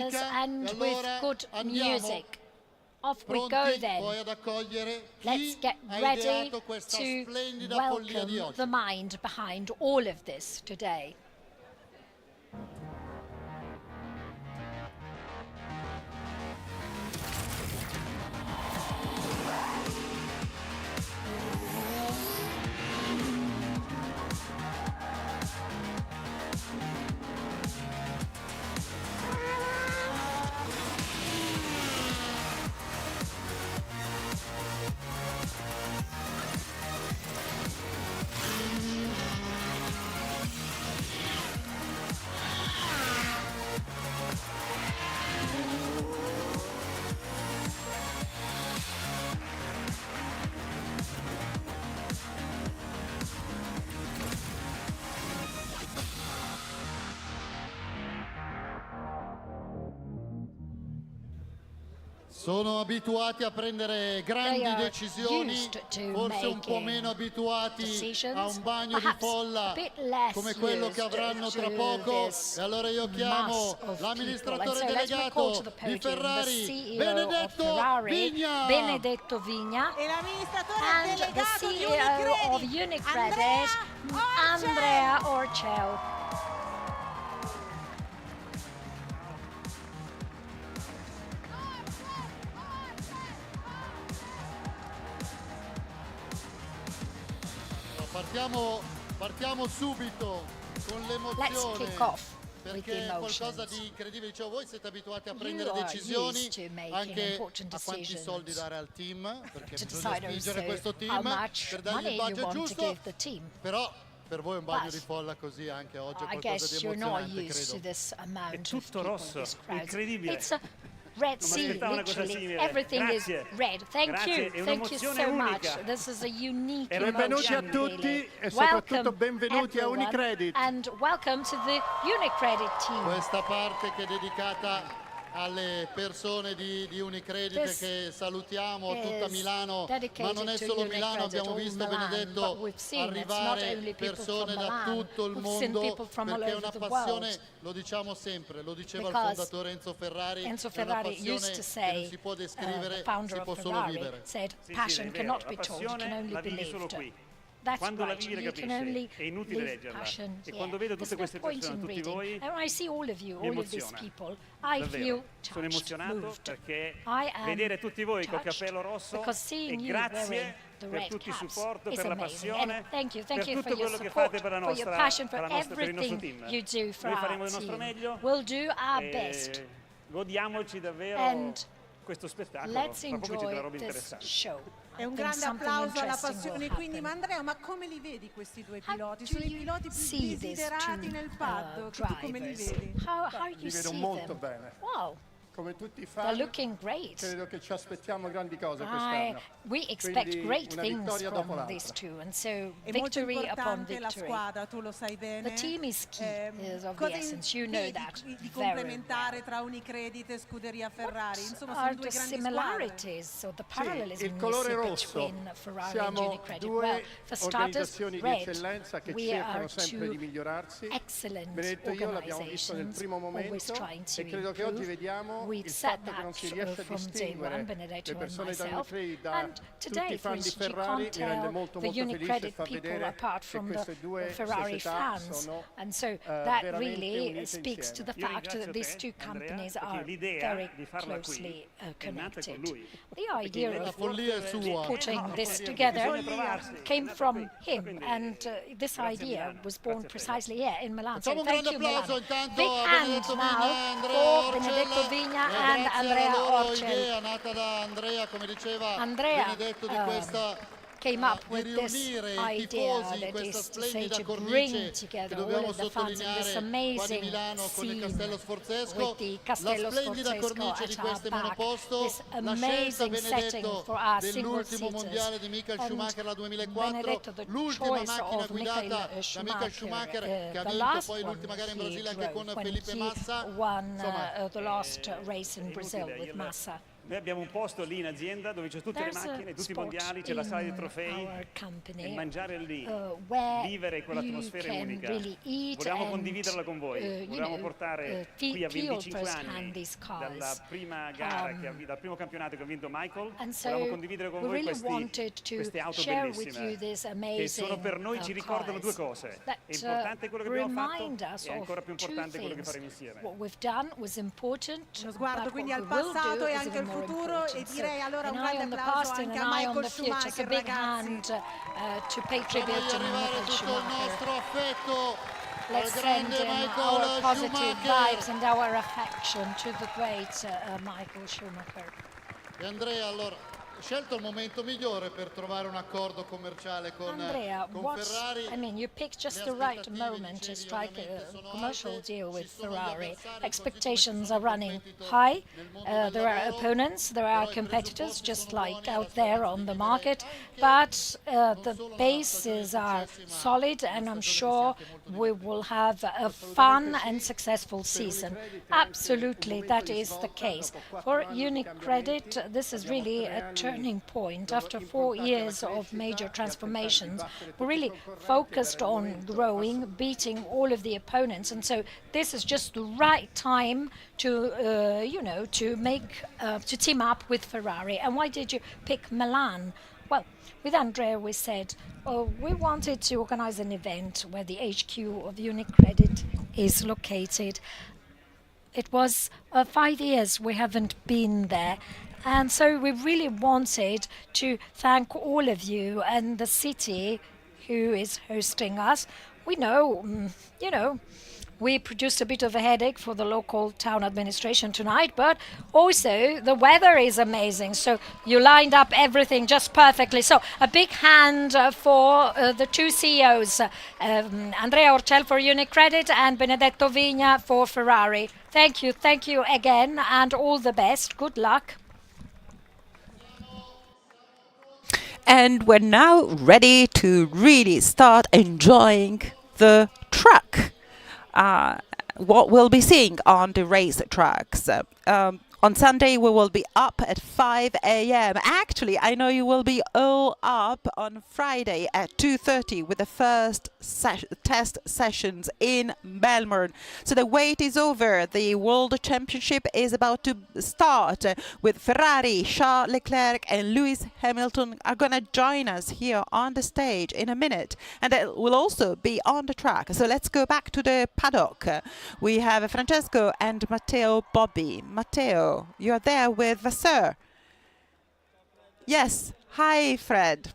and with good music. Off we go then. Let's get ready to welcome the mind behind all of this today. Sono abituati a prendere grandi decisioni, forse un po' meno abituati a un bagno di folla come quello che avranno tra poco. E allora io chiamo l'amministratore delegato di Ferrari, Benedetto Vigna, e l'amministratore and the delegato CEO of UniCredit, Andrea Orcel. Partiamo subito con l'emozione, perché è qualcosa di incredibile. Dicevo, voi siete abituati a prendere decisioni anche a quanti soldi dare al team, perché bisogna spingere questo team per dargli il budget giusto, però per voi un bagno di folla così anche oggi è qualcosa di emozionante, credo. È tutto rosso, incredibile. Red Sea, literally everything is red. Thank you so much. This is a unique benvenuti a tutti e soprattutto benvenuti a UniCredit. And welcome to the UniCredit team. Questa parte che è dedicata alle persone di UniCredit che salutiamo, tutta Milano, ma non è solo Milano, abbiamo visto, Benedetto, arrivare persone da tutto il mondo, perché è una passione, lo diciamo sempre, lo diceva il fondatore Enzo Ferrari, è una passione che non si può descrivere, si può solo vivere. Passion cannot be told, can only be lived. That's quando right. la vivi You can only è inutile live leggerla. passion. E quando vedo tutte queste persone, tutti voi, and when I see all of you, all of these people, I feel touched, sono emozionato moved. perché vedere tutti voi col cappello rosso e grazie per tutto il supporto, per la passione, per tutto quello che fate per il nostro team. Noi faremo il nostro meglio. We'll do our best. Godiamoci davvero questo spettacolo. Let's Tra poco ci darà enjoy roba this interessante. show. È un grande applauso alla passione. Quindi, ma Andrea, ma come li vedi questi due piloti? Sono i piloti più desiderati nel paddock. Tu come li vedi? Li vedo molto bene. Wow. Come tutti i fan, credo che ci aspettiamo grandi cose quest'anno. We expect great things from these two, and so victory upon victory. La squadra, tu lo sai bene. The team is key, is of the essence. You know that di complementare tra UniCredit e Scuderia Ferrari. Insomma, sono due grandi similarities or the parallelism il colore rosso. between Ferrari and Siamo UniCredit? due Well, for starters, organizzazioni di eccellenza che cercano sempre di migliorarsi. Benedetto e io l'abbiamo visto nel primo momento e credo che oggi vediamo il fatto che non si riesce a distinguere le persone da UniCredit da tutti i fan di Ferrari mi rende molto felice e fa vedere che queste due società sono veramente speaks to the Io fact that ringrazio these te, two Andrea, companies perché are l'idea very di farla closely qui è nata con connected. lui. The idea of follia è sua. putting this together came from him, and this idea was born precisely here in Milan. So thank you, Milan. Big hand now for Benedetto Vigna and Andrea Orcel. Nata da Andrea, come diceva Andrea Benedetto, di questa came up with this idea that is to say to bring together all of the fans in this amazing scene with the Castello Sforzesco at our back, this amazing setting for our single-seaters. Benedetto, the choice of Michael Schumacher, the last one he drove when he won the last race in Brazil with Massa. Noi abbiamo un posto lì in azienda dove c'è tutte le macchine, tutti i mondiali, c'è la sala dei trofei e mangiare lì, vivere quell'atmosfera unica. Volevamo condividerla con voi, volevamo portare qui a 25 anni dalla prima gara, dal primo campionato che ha vinto Michael, volevamo condividere con voi queste auto bellissime che sono per noi, ci ricordano due cose. È importante quello che abbiamo fatto e ancora più importante quello che faremo insieme. Uno sguardo quindi al passato e anche al futuro, e direi allora un grande applauso anche a Michael Schumacher, ragazzi. Voglio arrivare tutto il nostro affetto al grande Our positive Michael vibes and our affection to the great Michael Schumacher. E Andrea, allora, scelto il momento migliore per trovare un accordo commerciale con Ferrari. I mean, you picked just the right moment to strike a commercial deal with Ferrari. Expectations are running high. There are opponents, there are competitors, just like out there on the market. But the bases are solid, and I'm sure we will have a fun and successful season. Absolutely, that is the case. For UniCredit, this is really a turning point. After 4 years of major transformations, we're really focused on growing, beating all of the opponents, and so this is just the right time to, to team up with Ferrari. And why did you pick Milan? Well, with Andrea, we said we wanted to organize an event where the HQ of UniCredit is located. It was 5 years we haven't been there. And so we really wanted to thank all of you and the city who is hosting us. We know, we produced a bit of a headache for the local town administration tonight, but also the weather is amazing. So you lined up everything just perfectly. So a big hand for the two CEOs, Andrea Orcel for UniCredit and Benedetto Vigna for Ferrari. Thank you again, and all the best. Good luck. And we're now ready to really start enjoying the track. What we'll be seeing on the race tracks. On Sunday, we will be up at 5 a.m. Actually, I know you will be all up on Friday at 2:30 with the first test sessions in Melbourne. So the wait is over. The World Championship is about to start with Ferrari. Charles Leclerc and Lewis Hamilton are going to join us here on the stage in a minute. And they will also be on the track. So let's go back to the paddock. We have Francesco and Matteo Bobbi. Matteo, you are there with Vasseur. Yes. Hi, Fred.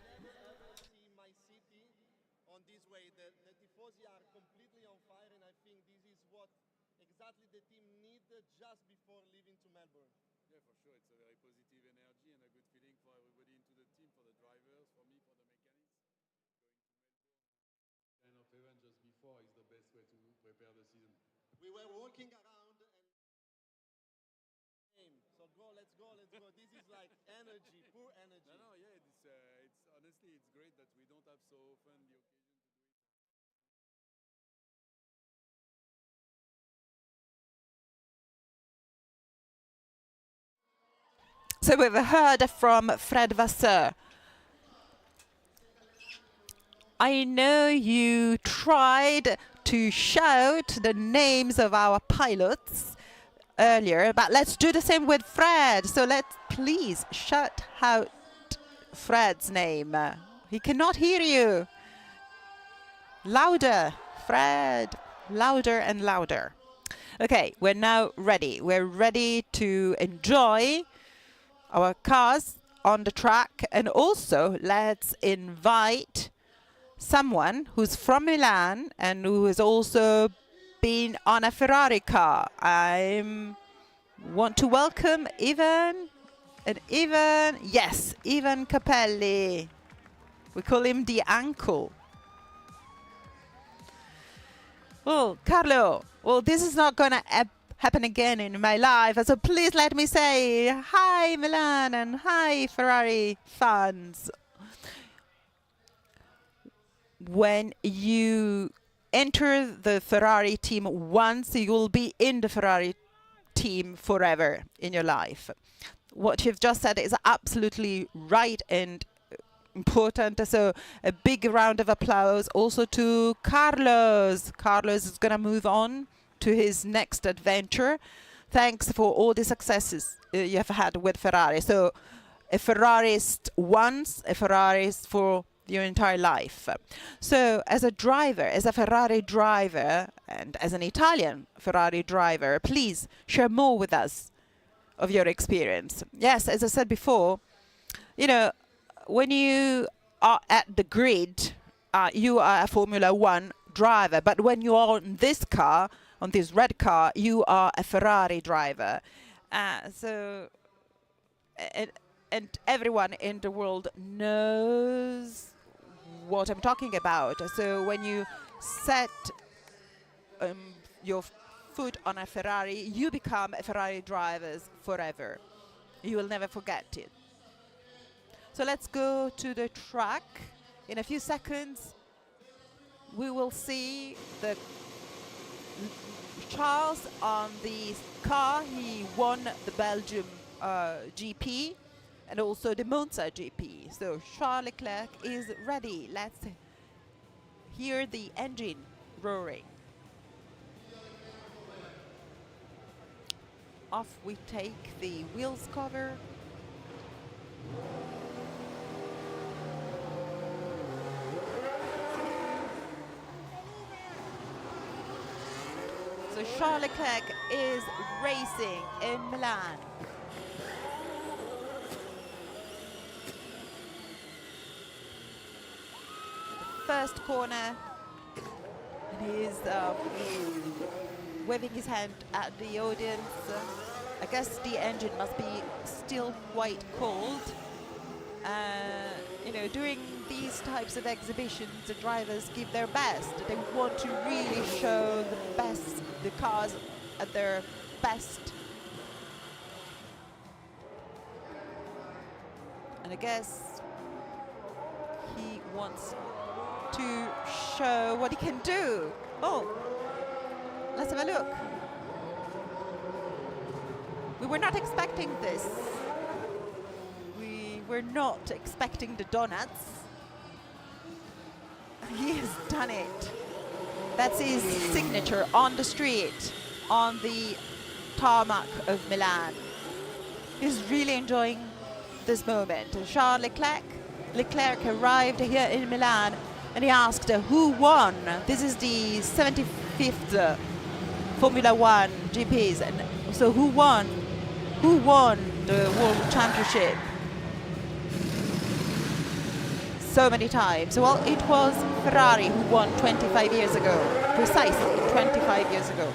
We were walking around and so let's go. This is like energy, pure energy. No, yeah, it's honestly, it's great that we don't have so often the occasion to do it. So we've heard from Fred Vasseur. I know you tried to shout the names of our pilots earlier, but let's do the same with Fred. So let's please shout out Fred's name. He cannot hear you. Louder, Fred. Louder and louder. Okay, we're now ready. We're ready to enjoy our cars on the track, and also let's invite someone who's from Milan and who has also been on a Ferrari car. I want to welcome Ivan Capelli. We call him the uncle. Well, Carlo, this is not going to happen again in my life, so please let me say hi Milan and hi Ferrari fans. When you enter the Ferrari team once, you will be in the Ferrari team forever in your life. what you've just said is absolutely right and important. So a big round of applause also to Carlos. Carlos is going to move on to his next adventure. Thanks for all the successes you have had with Ferrari. So a Ferrarist once, a Ferrarist for your entire life. So as a driver, as a Ferrari driver, and as an Italian Ferrari driver, please share more with us of your experience. Yes, as I said before, you know, when you are at the grid, you are a Formula One driver. But when you are on this car, on this red car, you are a Ferrari driver. And everyone in the world knows what I'm talking about. So when you set your foot on a Ferrari, you become a Ferrari driver forever. You will never forget it. So let's go to the track. In a few seconds, we will see the Charles on the car. He won the Belgium GP and also the Monza GP. So Charles Leclerc is ready. Let's hear the engine roaring. Off we take the wheels cover. So Charles Leclerc is racing in Milan. The first corner, and he's waving his hand at the audience. I guess the engine must be still quite cold. You know, during these types of exhibitions, the drivers give their best. They want to really show the best, the cars at their best. And I guess he wants to show what he can do. Oh, let's have a look. We were not expecting this. We were not expecting the donuts. He has done it. That's his signature on the street, on the tarmac of Milan. He's really enjoying this moment. Charles Leclerc arrived here in Milan and he asked who won. This is the 75th Formula One GPs. And so who won? Who won the World Championship? So many times. Well, it was Ferrari who won 25 years ago, precisely 25 years ago.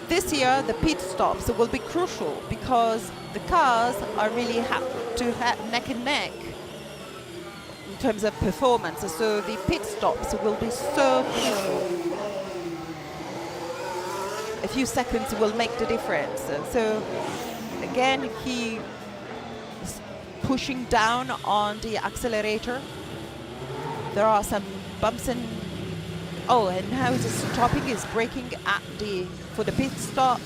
This year, the pit stops will be crucial because the cars are really neck and neck in terms of performance. So the pit stops will be so crucial. A few seconds will make the difference. So again, he is pushing down on the accelerator. There are some bumps and and now he's stopping, he's braking for the pit stop.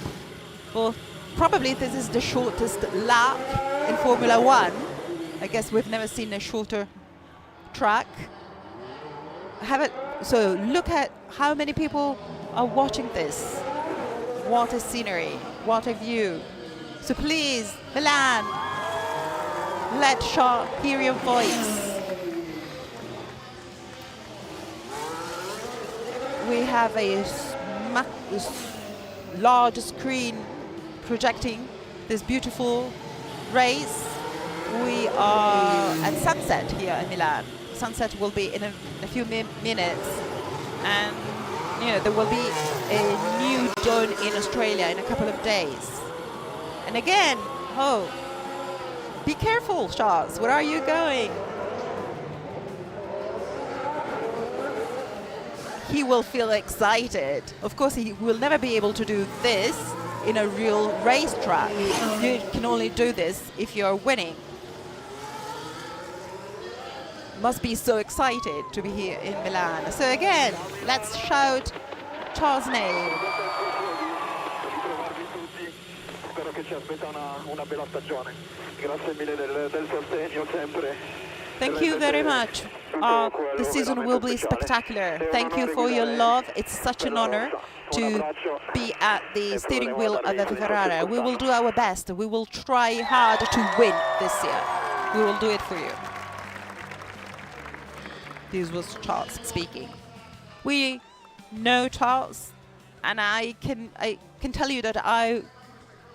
Well, probably this is the shortest lap in Formula One. I guess we've never seen a shorter track. So look at how many people are watching this. What a scenery, what a view. So please, Milan, let Charles hear your voice. We have a large screen projecting this beautiful race. We are at sunset here in Milan. Sunset will be in a few minutes. And you know, there will be a new dawn in Australia in a couple of days. And again, be careful, Charles. Where are you going? He will feel excited. Of course, he will never be able to do this in a real racetrack. You can only do this if you're winning. Must be so excited to be here in Milan. So again, let's shout Charles' name. so che ci aspetta una bella stagione. Grazie mille del sostegno sempre. Thank you very much. The season will be spectacular. Thank you for your love. It's such an honor to be at the steering wheel of the Ferrari. We will do our best. We will try hard to win this year. We will do it for you. This was Charles speaking. We know Charles, and I can tell you that I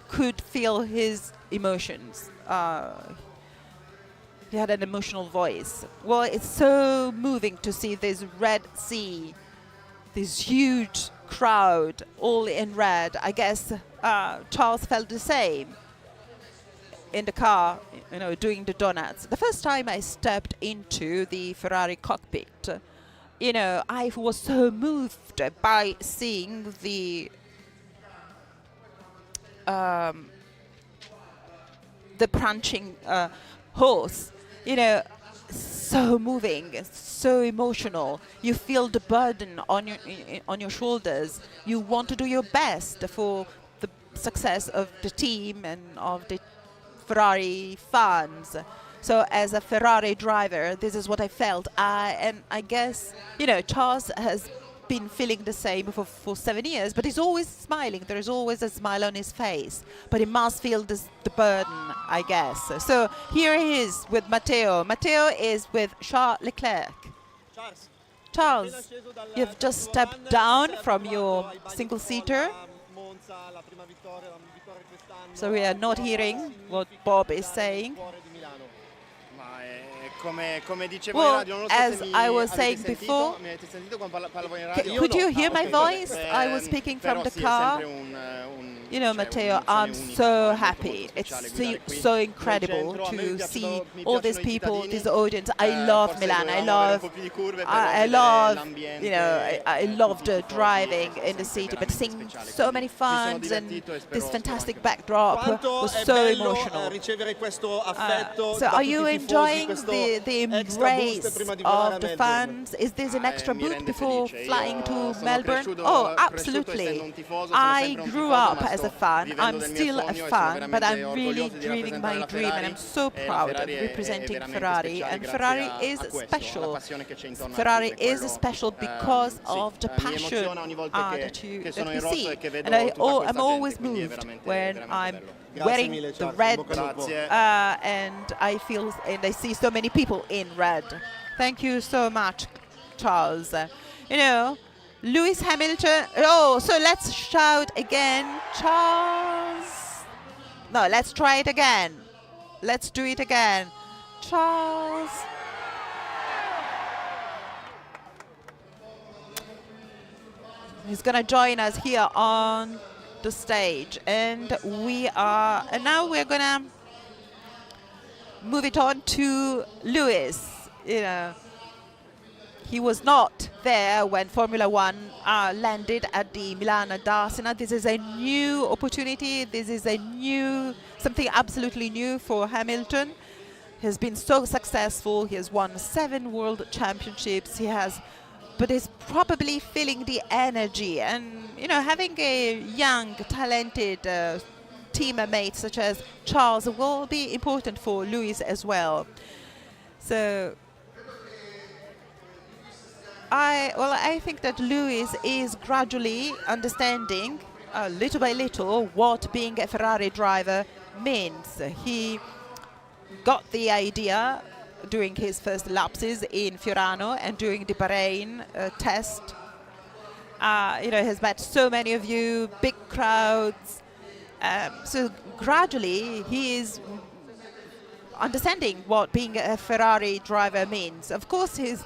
could feel his emotions. He had an emotional voice. Well, it's so moving to see this Red Sea, this huge crowd, all in red. I guess Charles felt the same in the car, you know, doing the donuts. The first time I stepped into the Ferrari cockpit, you know, I was so moved by seeing the prancing horse. You know, so moving, so emotional. You feel the burden on your shoulders. You want to do your best for the success of the team and of the Ferrari fans. So as a Ferrari driver, this is what I felt. And I guess, you know, Charles has been feeling the same for 7 years, but he's always smiling. There is always a smile on his face, but he must feel the burden, I guess. So here he is with Matteo. Matteo is with Charles Leclerc. Charles, you've just stepped down from your single-seater, so we are not hearing what Bob is saying. Well, as I was saying before, could you hear my voice? I was speaking from the car. You know, Matteo, I'm so happy. It's so incredible to see all these people, this audience. I love Milan. I love, you know, I loved driving in the city, but seeing so many fans and this fantastic backdrop was so emotional. So are you enjoying the embrace of the fans? Is this an extra boot before flying to Melbourne? Oh, absolutely. I grew up as a fan. I'm still a fan, but I'm really dreaming my dream, and I'm so proud of representing Ferrari. And Ferrari is special. Ferrari is special because of the passion that we see. And I'm always moved when I'm wearing the red, and I feel and I see so many people in red. Thank you so much, Charles. You know, Lewis Hamilton. Oh, so let's shout again, Charles. No, let's try it again. Let's do it again, Charles. He's gonna join us here on the stage, and now we're gonna move it on to Lewis. You know, he was not there when Formula One landed at the Milan Darsena. This is a new opportunity. This is something absolutely new for Hamilton. He has been so successful. He has won 7 world championships. But is probably feeling the energy, and you know, having a young, talented teammate such as Charles will be important for Lewis as well. So I think that Lewis is gradually understanding, little by little, what being a Ferrari driver means. He got the idea during his first lapses in Fiorano and during the Bahrain test. You know, has met so many of you, big crowds. So gradually he is understanding what being a Ferrari driver means. Of course, he's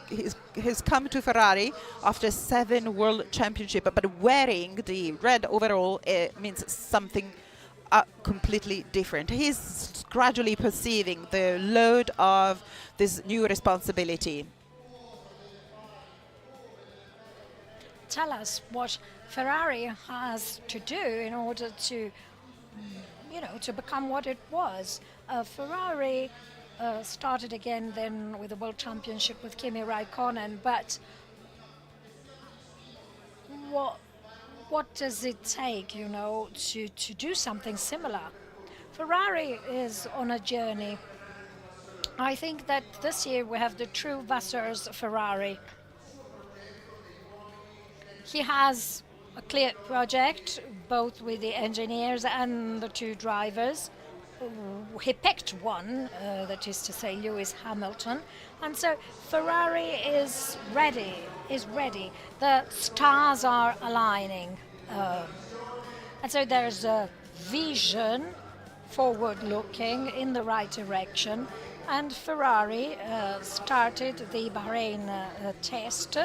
come to Ferrari after 7 world championships, but wearing the red overall means something completely different. He's gradually perceiving the load of this new responsibility. Tell us what Ferrari has to do in order to, you know, to become what it was. Ferrari started again then with the World Championship with Kimi Raikkonen, but what what does it take, you know, to do something similar? Ferrari is on a journey. I think that this year we have the true Vassar's Ferrari. He has a clear project, both with the engineers and the two drivers. He picked one, that is to say Lewis Hamilton, and so Ferrari is ready, The stars are aligning, and so there's a vision, forward-looking, in the right direction, and Ferrari started the Bahrain test.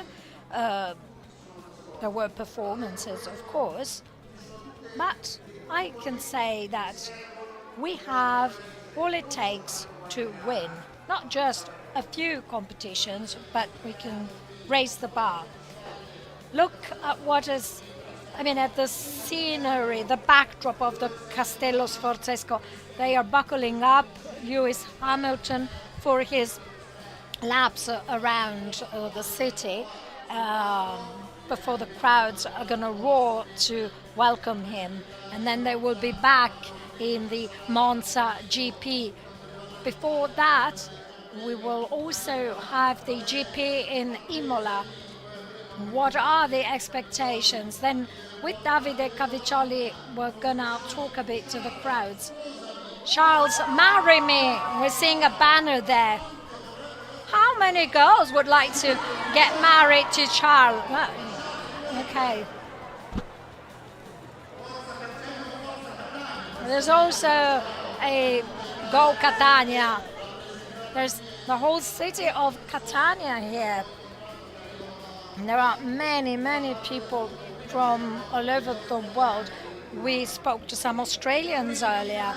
There were performances, of course, but I can say that we have all it takes to win. Not just a few competitions, but we can raise the bar. Look at what is, at the scenery, the backdrop of the Castello Sforzesco. They are buckling up Lewis Hamilton for his laps around the city before the crowds are going to roar to welcome him. And then they will be back in the Monza GP. Before that, we will also have the GP in Imola. What are the expectations? Then with Davide Caviccioli, we're gonna talk a bit to the crowds. Charles, marry me. We're seeing a banner there. How many girls would like to get married to Charles? Okay. There's also a Go Catania. There's the whole city of Catania here. There are many, many people from all over the world. We spoke to some Australians earlier.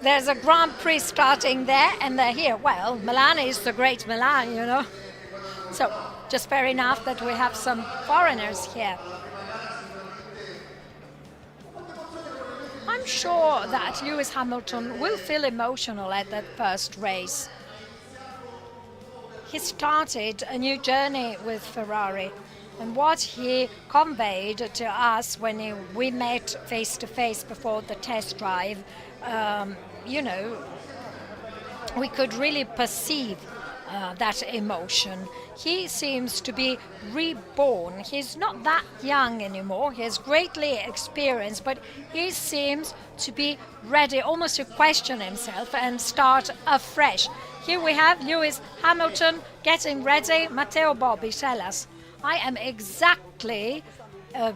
There's a Grand Prix starting there, and they're here. Well, Milan is the great Milan, you know. So just fair enough that we have some foreigners here. I'm sure that Lewis Hamilton will feel emotional at that first race. He started a new journey with Ferrari, and what he conveyed to us when we met face to face before the test drive, we could really perceive that emotion. He seems to be reborn. He's not that young anymore. He's greatly experienced, but he seems to be ready almost to question himself and start afresh. Here we have Lewis Hamilton getting ready. Matteo Bobbi, tell us. I am exactly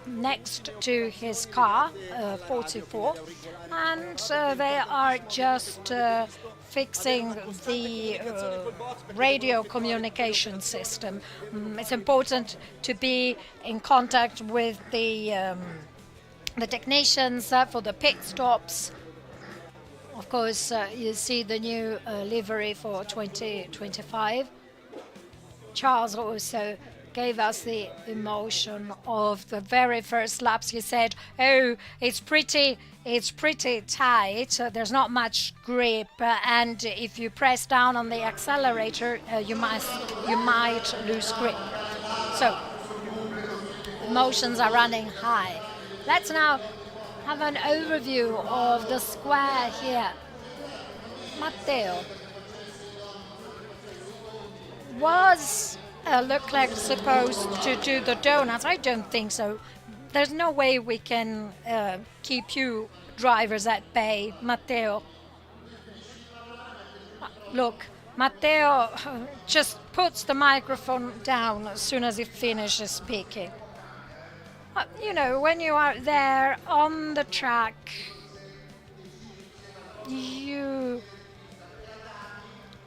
next to his car, 44, and they are just fixing the radio communication system. It's important to be in contact with the technicians for the pit stops. Of course, you see the new livery for 2025. Charles also gave us the emotion of the very first laps. He said, "Oh, it's pretty tight. There's not much grip, and if you press down on the accelerator, you might lose grip." So emotions are running high. Let's now have an overview of the square here. Matteo, was Leclerc supposed to do the donuts? I don't think so. There's no way we can keep you drivers at bay, Matteo. Look, Matteo just puts the microphone down as soon as he finishes speaking. When you are there on the track, you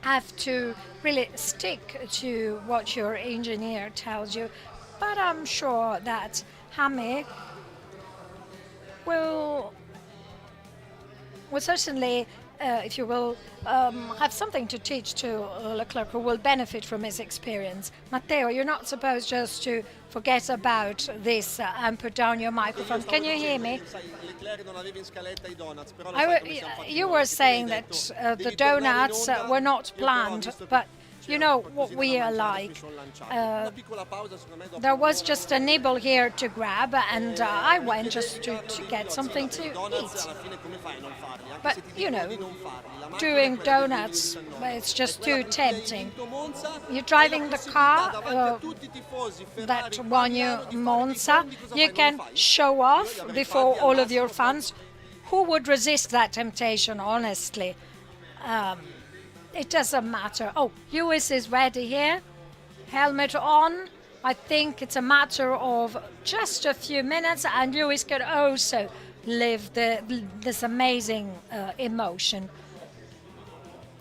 have to really stick to what your engineer tells you. But I'm sure that Hammy will certainly, if you will, have something to teach to Leclerc, who will benefit from his experience. Matteo, you're not supposed just to forget about this and put down your microphone. Can you hear me? You were saying that the donuts were not planned, but you know what we are like. There was just a nibble here to grab, and I went just to get something to eat. But, you know, doing donuts, it's just too tempting. You're driving the car that won you Monza. You can show off before all of your fans. Who would resist that temptation, honestly? It doesn't matter. Oh, Lewis is ready here. Helmet on. I think it's a matter of just a few minutes, and Lewis can also live this amazing emotion.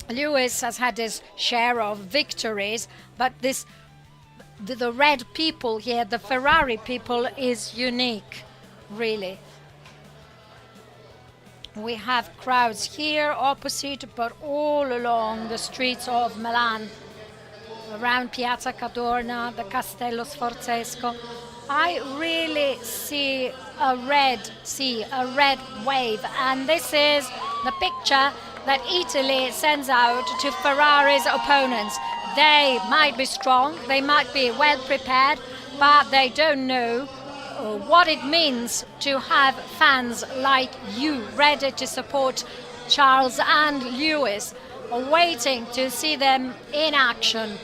Lewis has had his share of victories, but the red people here, the Ferrari people, is unique, really. We have crowds here opposite, but all along the streets of Milan, around Piazza Cadorna, the Castello Sforzesco. I really see a red wave, and this is the picture that Italy sends out to Ferrari's opponents. They might be strong, they might be well prepared, but they don't know what it means to have fans like you ready to support Charles and Lewis, waiting to see them in action.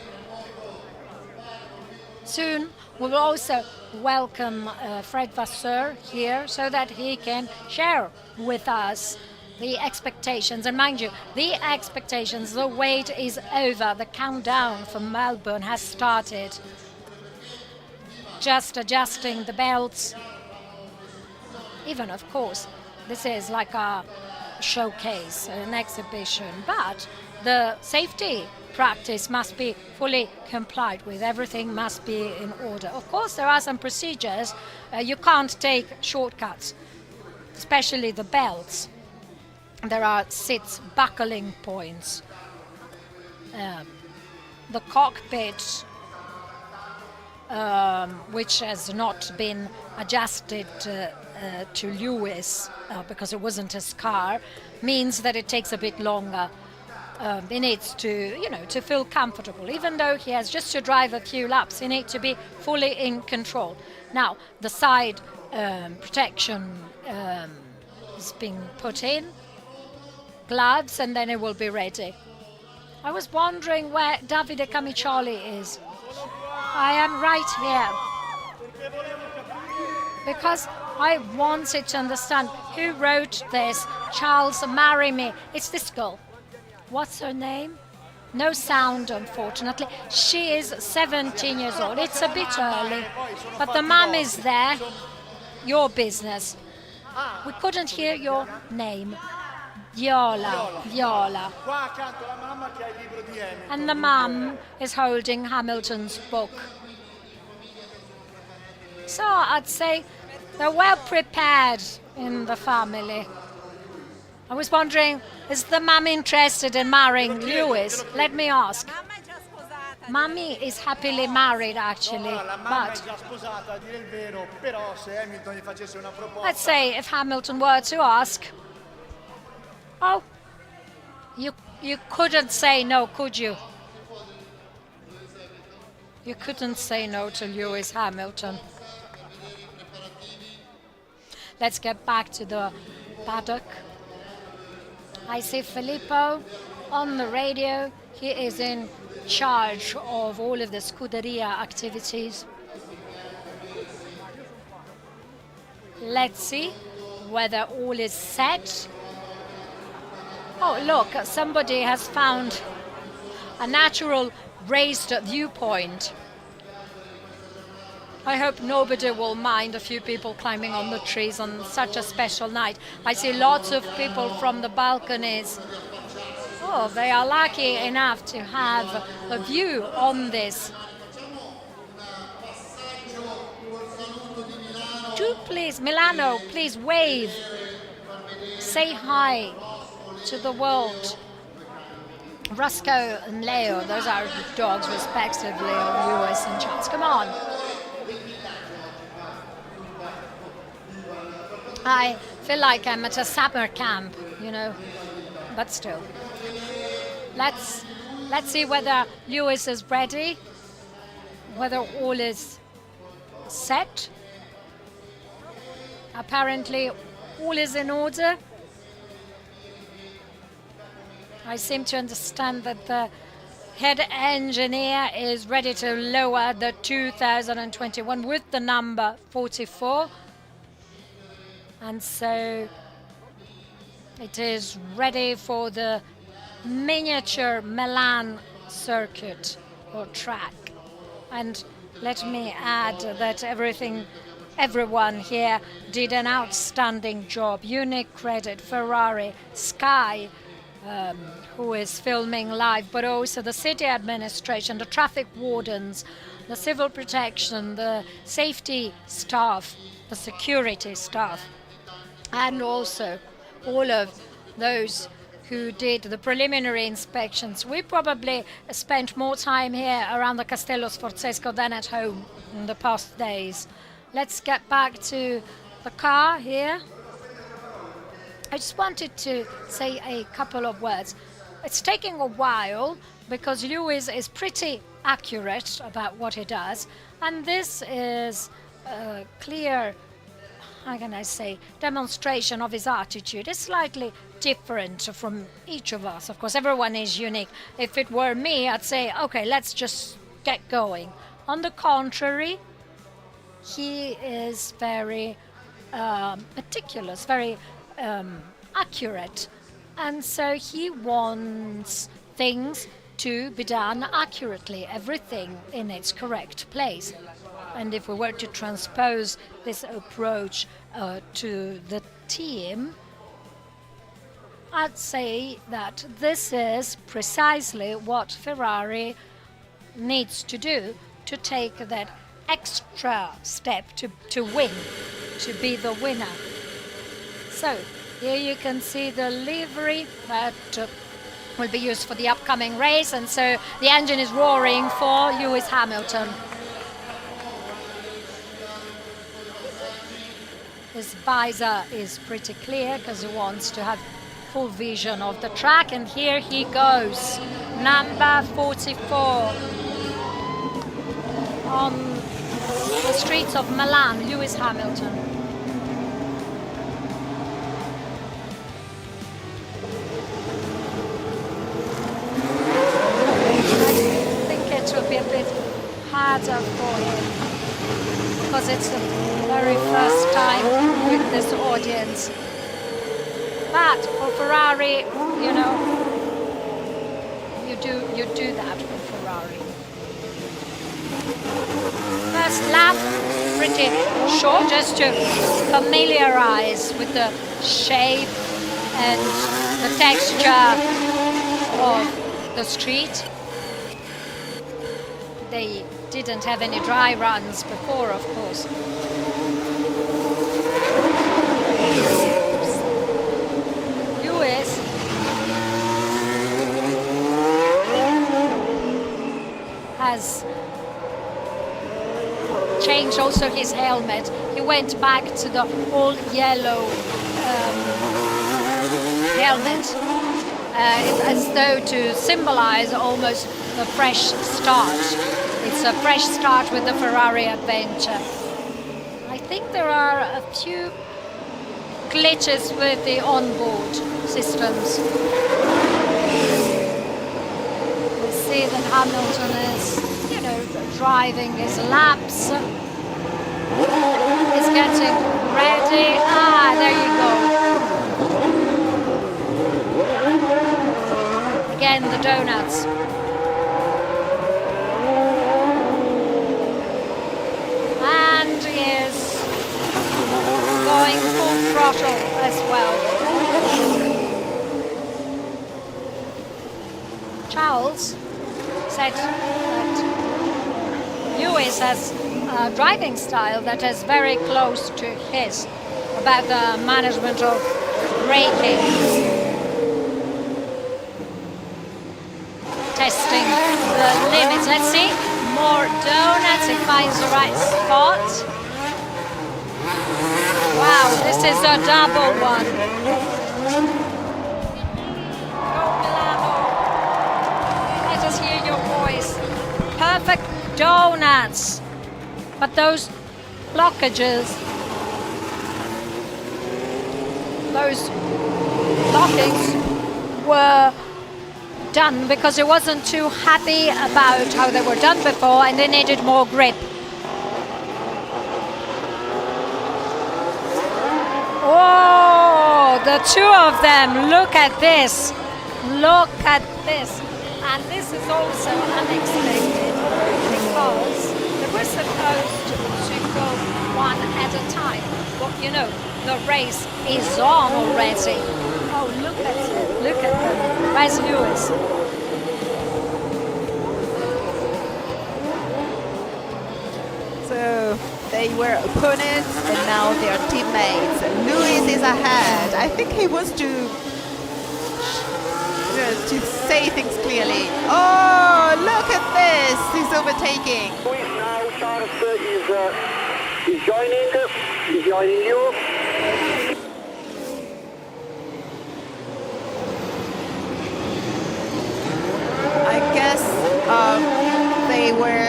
Soon we will also welcome Fred Vasseur here so that he can share with us the expectations. And mind you, the expectations, the wait is over. The countdown for Melbourne has started. Just adjusting the belts. Even, of course, this is like a showcase, an exhibition, but the safety practice must be fully complied with. Everything must be in order. Of course, there are some procedures. You can't take shortcuts, especially the belts. There are 6 buckling points. The cockpit, which has not been adjusted to Lewis because it wasn't his car, means that it takes a bit longer. He needs to feel comfortable. Even though he has just to drive a few laps, he needs to be fully in control. Now, the side protection is being put in, gloves, and then it will be ready. I was wondering where Davide Camicioli is. I am right here because I wanted to understand who wrote this. Charles, marry me. It's this girl. What's her name? No sound, unfortunately. She is 17 years old. It's a bit early, but the mum is there. Your business. We couldn't hear your name. Viola. And the mum is holding Hamilton's book. So I'd say they're well prepared in the family. I was wondering, is the mum interested in marrying Lewis? Let me ask. Mummy is happily married, actually, but let's say if Hamilton were to ask, oh, you couldn't say no, could you? You couldn't say no to Lewis Hamilton. Let's get back to the paddock. I see Filippo on the radio. He is in charge of all of the Scuderia activities. Let's see whether all is set. Oh, look, somebody has found a natural raised viewpoint. I hope nobody will mind a few people climbing on the trees on such a special night. I see lots of people from the balconies. Oh, they are lucky enough to have a view on this. Do please, Milano, please wave. Say hi to the world. Roscoe and Leo, those are dogs respectively of Lewis and Charles. Come on. I feel like I'm at a summer camp, you know, but still. Let's Let's see whether Lewis is ready, whether all is set. Apparently all is in order. I seem to understand that the head engineer is ready to lower the 2021 with the number 44. And so it is ready for the miniature Milan circuit or track. And let me add that everyone here did an outstanding job. UniCredit, Ferrari, Sky, who is filming live, but also the city administration, the traffic wardens, the civil protection, the safety staff, the security staff, and also all of those who did the preliminary inspections. We probably spent more time here around the Castello Sforzesco than at home in the past days. Let's get back to the car here. I just wanted to say a couple of words. It's taking a while because Lewis is pretty accurate about what he does, and this is a clear, how can I say, demonstration of his attitude. It's slightly different from each of us. Of course, everyone is unique. If it were me, I'd say, okay, let's just get going. On the contrary, he is very meticulous, very accurate. And so he wants things to be done accurately, everything in its correct place. And if we were to transpose this approach to the team, I'd say that this is precisely what Ferrari needs to do to take that extra step to win, to be the winner. So here you can see the livery that will be used for the upcoming race, and so the engine is roaring for Lewis Hamilton. His visor is pretty clear because he wants to have full vision of the track, and here he goes, number 44 on the streets of Milan, Lewis Hamilton. I think it will be a bit harder for him because it's the very first time with this audience. But for Ferrari, you know, you do that for Ferrari. First lap, pretty short, just to familiarize with the shape and the texture of the street. They didn't have any dry runs before, of course. Lewis has changed also his helmet. He went back to the all yellow helmet as though to symbolize almost a fresh start. It's a fresh start with the Ferrari adventure. I think there are a few glitches with the onboard systems. We see that Hamilton is, you know, driving his laps. He's getting ready. Ah, there you go. Again, the donuts. And he is going full throttle as well. Charles said that Lewis has a driving style that is very close to his, about the management of braking. Testing the limits. Let's see. More donuts. He finds the right spot. Wow, this is a double one. Go Milano. It mats. But those blockages, those blockings were done because it wasn't too happy about how they were done before and they needed more grip. Oh, the two of them, look at this. Look at this. And this is also unexpected because they were supposed to go one at a time. But you know, the race is on already. Oh, look at it. Look at them. Where's Lewis? So they were opponents and now they are teammates. Lewis is ahead. I think he wants to say things clearly. Oh, look at this! He's overtaking. Lewis now, Charles is joining you. I guess they were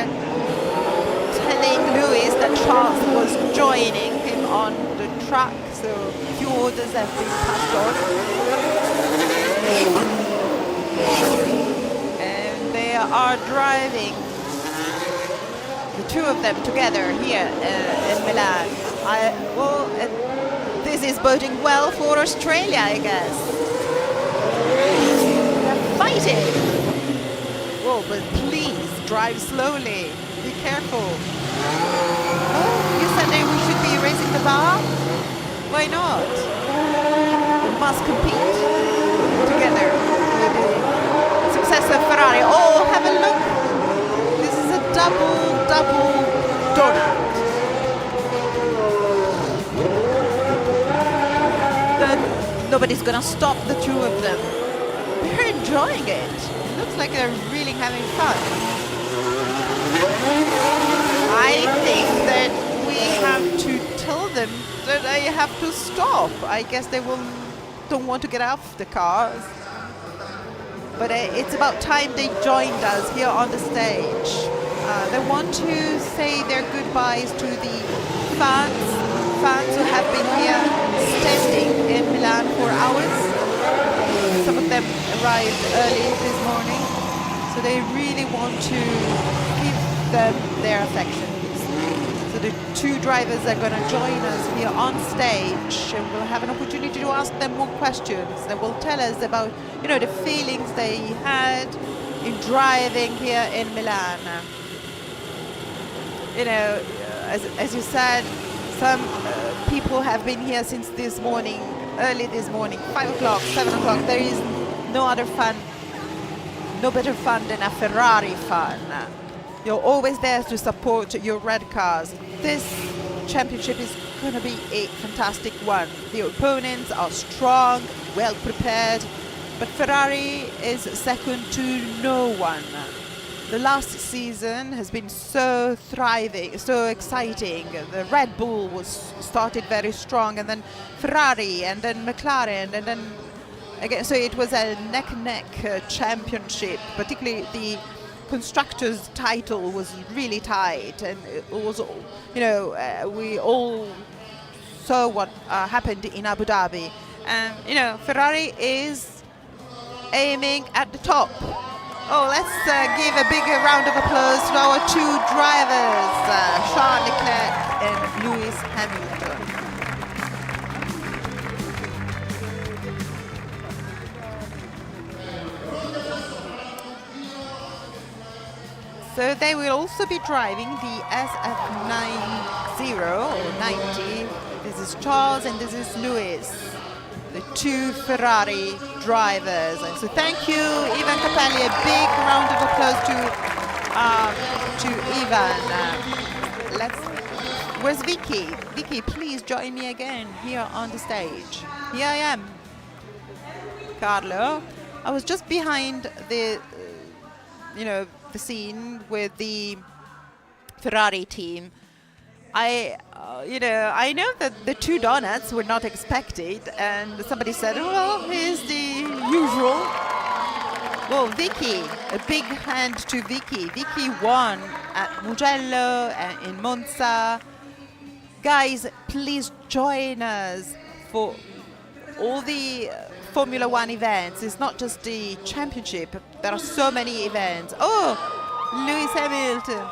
telling Lewis that Charles was joining him on the track, so a few orders have been passed on. And they are driving, the two of them together here in Milan. This is boding well for Australia, I guess. They're fighting. Whoa, but please drive slowly. Be careful. Oh, you said that we should be raising the bar? Why not? We must compete together with the success of Ferrari. Oh, have a look. This is a double donut. Nobody's gonna stop the two of them. They're enjoying it. Looks like they're really having fun. I think that we have to tell them that they have to stop. I guess they don't want to get off the cars. But it's about time they joined us here on the stage. They want to say their goodbyes to the fans who have been here standing in Milan for hours. Some of them arrived early this morning, so they really want to give them their affections. So the two drivers are going to join us here on stage, and we'll have an opportunity to ask them more questions. They will tell us about, the feelings they had in driving here in Milan. As you said, some people have been here since this morning, early this morning, 5 o'clock, 7 o'clock. There is no other fun, no better fun than a Ferrari fan. You're always there to support your red cars. This championship is going to be a fantastic one. The opponents are strong, well prepared, but Ferrari is second to no one. The last season has been so thriving, so exciting. The Red Bull was started very strong, and then Ferrari, and then McLaren, and then again. So it was a neck-and-neck championship. Particularly the constructors' title was really tight, and it was, we all saw what happened in Abu Dhabi, and Ferrari is aiming at the top. Oh, let's give a big round of applause to our two drivers, Charles Leclerc and Lewis Hamilton. So they will also be driving the SF90 or 90. This is Charles and this is Lewis, the two Ferrari drivers. And so thank you, Ivan Capelli. A big round of applause to Ivan. Where's Vicky? Vicky, please join me again here on the stage. Here I am. Carlo, I was just behind the, the scene with the Ferrari team. I know that the two donuts were not expected, and somebody said, well, here's the usual. Well, Vicky, a big hand to Vicky. Vicky won at Mugello and in Monza. Guys, please join us for all the Formula One events. It's not just the championship. There are so many events. Oh, Lewis Hamilton.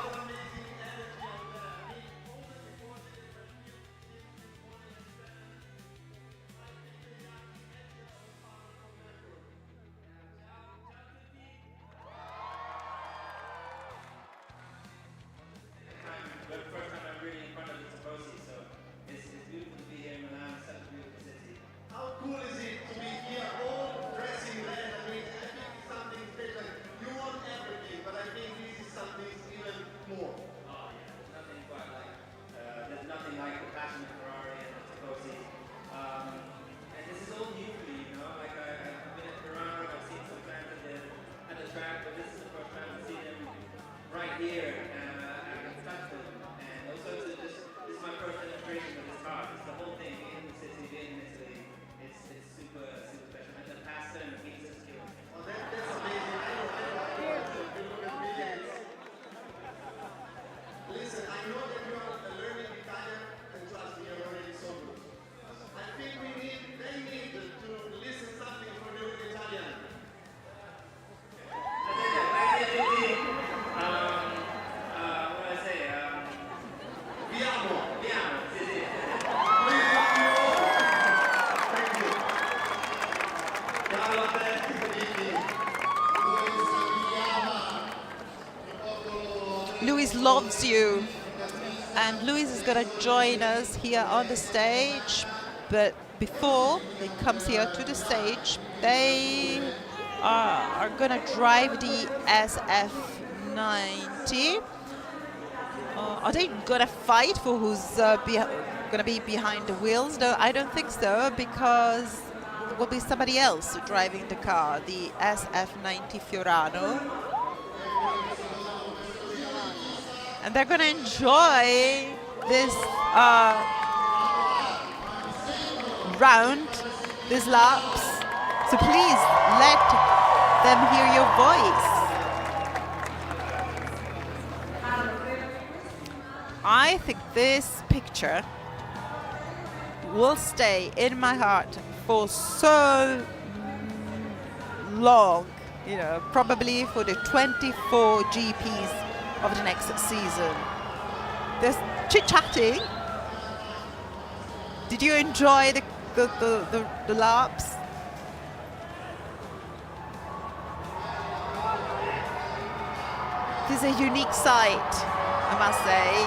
Luis loves you, and Luis is going to join us here on the stage, but before he comes here to the stage, they are going to drive the SF90. Are they going to fight for who's going to be behind the wheels? No, I don't think so, because there will be somebody else driving the car, the SF90 Fiorano. And they're going to enjoy this round, these laps. So please let them hear your voice. I think this picture will stay in my heart for so long, you know, probably for the 24 GPs of the next season. There's chit-chatting. Did you enjoy the laps? This is a unique sight, I must say.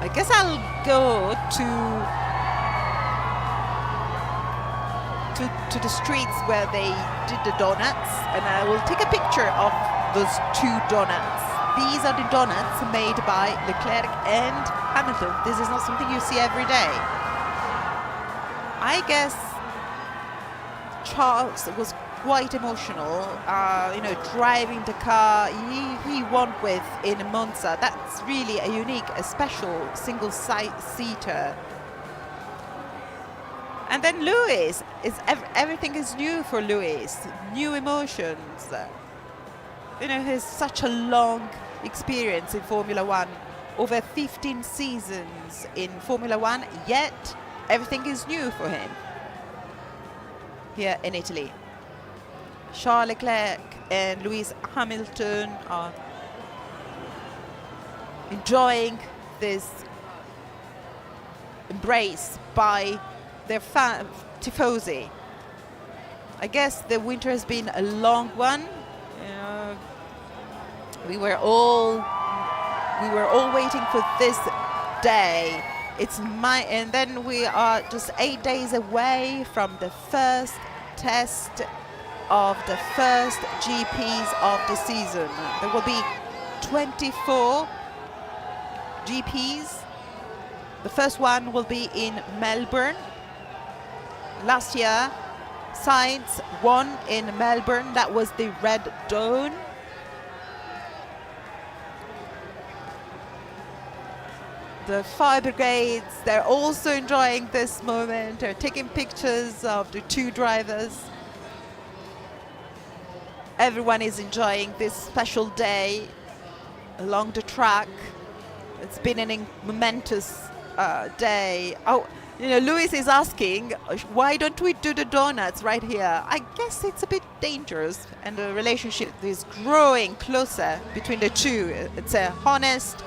I guess I'll go to the streets where they did the donuts, and I will take a picture of those two donuts. These are the donuts made by Leclerc and Hamilton. This is not something you see every day. I guess Charles was quite emotional, you know, driving the car he won with in Monza. That's really a unique, a special single-seater. And then Lewis, everything is new for Lewis, new emotions. You know, he has such a long experience in Formula One, over 15 seasons in Formula One, yet everything is new for him here in Italy. Charles Leclerc and Lewis Hamilton are enjoying this embrace by their tifosi. I guess the winter has been a long one. You know, we were all waiting for this day. And then we are just 8 days away from the first test of the first GPs of the season. There will be 24 GPs. The first one will be in Melbourne. Last year, Sainz won in Melbourne. That was the Red Dawn. the fire brigades, they're also enjoying this moment. They're taking pictures of the two drivers. Everyone is enjoying this special day along the track. It's been a momentous day. Oh, you know, Lewis is asking, why don't we do the donuts right here? I guess it's a bit dangerous, and the relationship is growing closer between the two. It's a honest,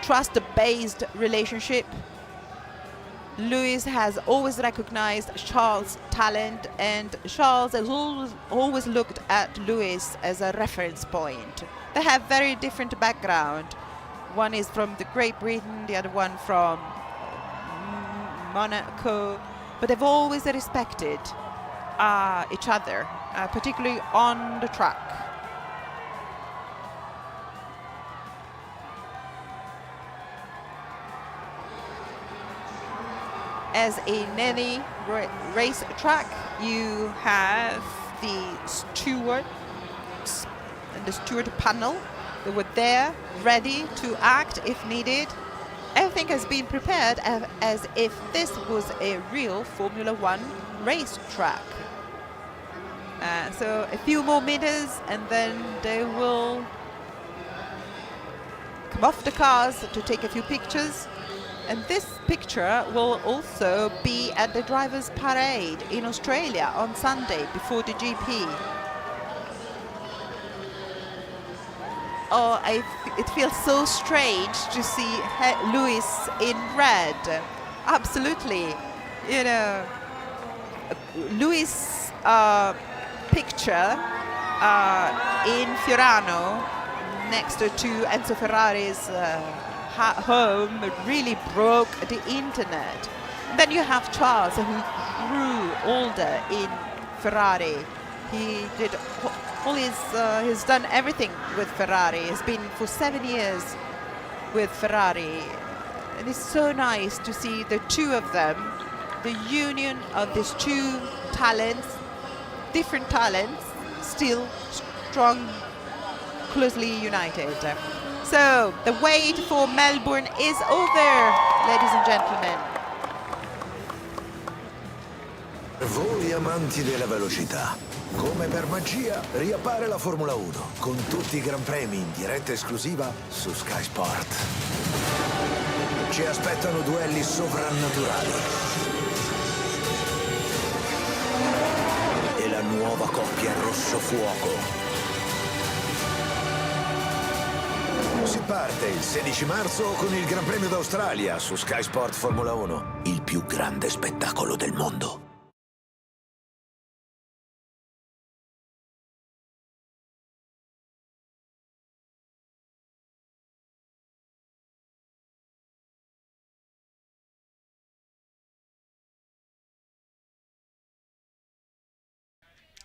trust-based relationship. Lewis has always recognized Charles' talent, and Charles has always looked at Lewis as a reference point. They have very different background. One is from the Great Britain, the other one from Monaco, but they've always respected each other, particularly on the track. As in any race track, you have the stewards and the steward panel. They were there, ready to act if needed. Everything has been prepared as if this was a real Formula One race track. So a few more meters and then they will come off the cars to take a few pictures. And this picture will also be at the Drivers' Parade in Australia on Sunday before the GP. Oh, it feels so strange to see Lewis in red. Absolutely. You know, Lewis' picture in Fiorano next to Enzo Ferrari's home really broke the internet. Then you have Charles, who grew older in Ferrari. He did he's done everything with Ferrari. He's been for 7 years with Ferrari. And it's so nice to see the two of them, the union of these two talents, different talents, still strong, closely united. So the wait for Melbourne is over, ladies and gentlemen. Voi amanti della velocità, come per magia riappare la Formula 1 con tutti i Gran Premi in diretta esclusiva su Sky Sport. Ci aspettano duelli sovrannaturali e la nuova coppia rosso fuoco. Si parte il 16 marzo con il Gran Premio d'Australia su Sky Sport Formula 1, il più grande spettacolo del mondo.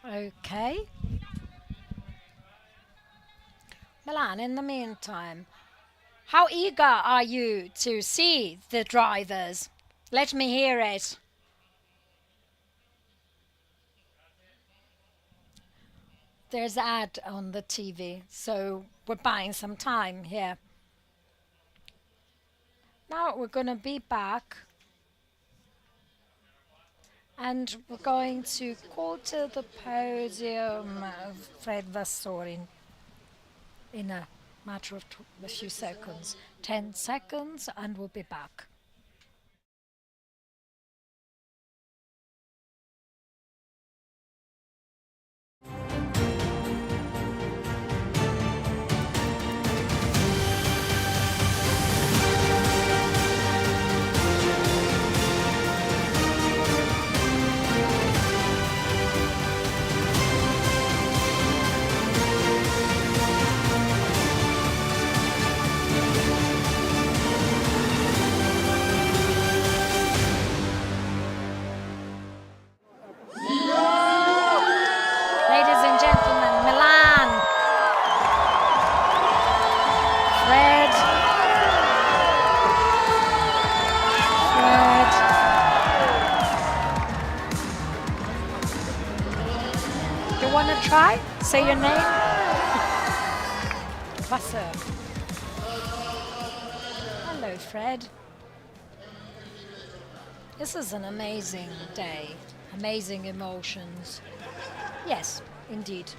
Okay. Milan, in the meantime, how eager are you to see the drivers? Let me hear it. There's an ad on the TV, so we're buying some time here. Now we're going to be back. And we're going to call to the podium Fred Vassor in a matter of a few seconds. 10 seconds and we'll be back. Try, say your name. Vasseur. Fred. This is an amazing day, amazing emotions. Yes, indeed.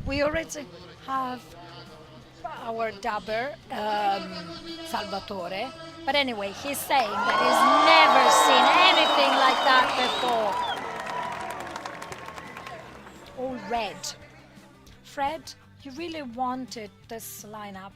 We already have our dubber, Salvatore, but anyway, he's saying that he's never seen anything like that before. All red. Fred, you really wanted this lineup.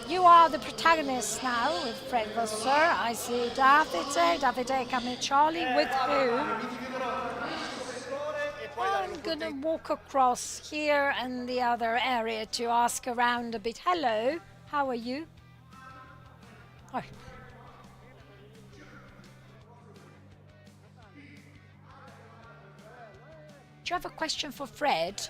You are the protagonist now with Fred Vasseur. I see Davide Camiccioli, with whom I'm going to walk across here and the other area to ask around a bit. Hello, how are you? Oh. Do you have a question for Fred?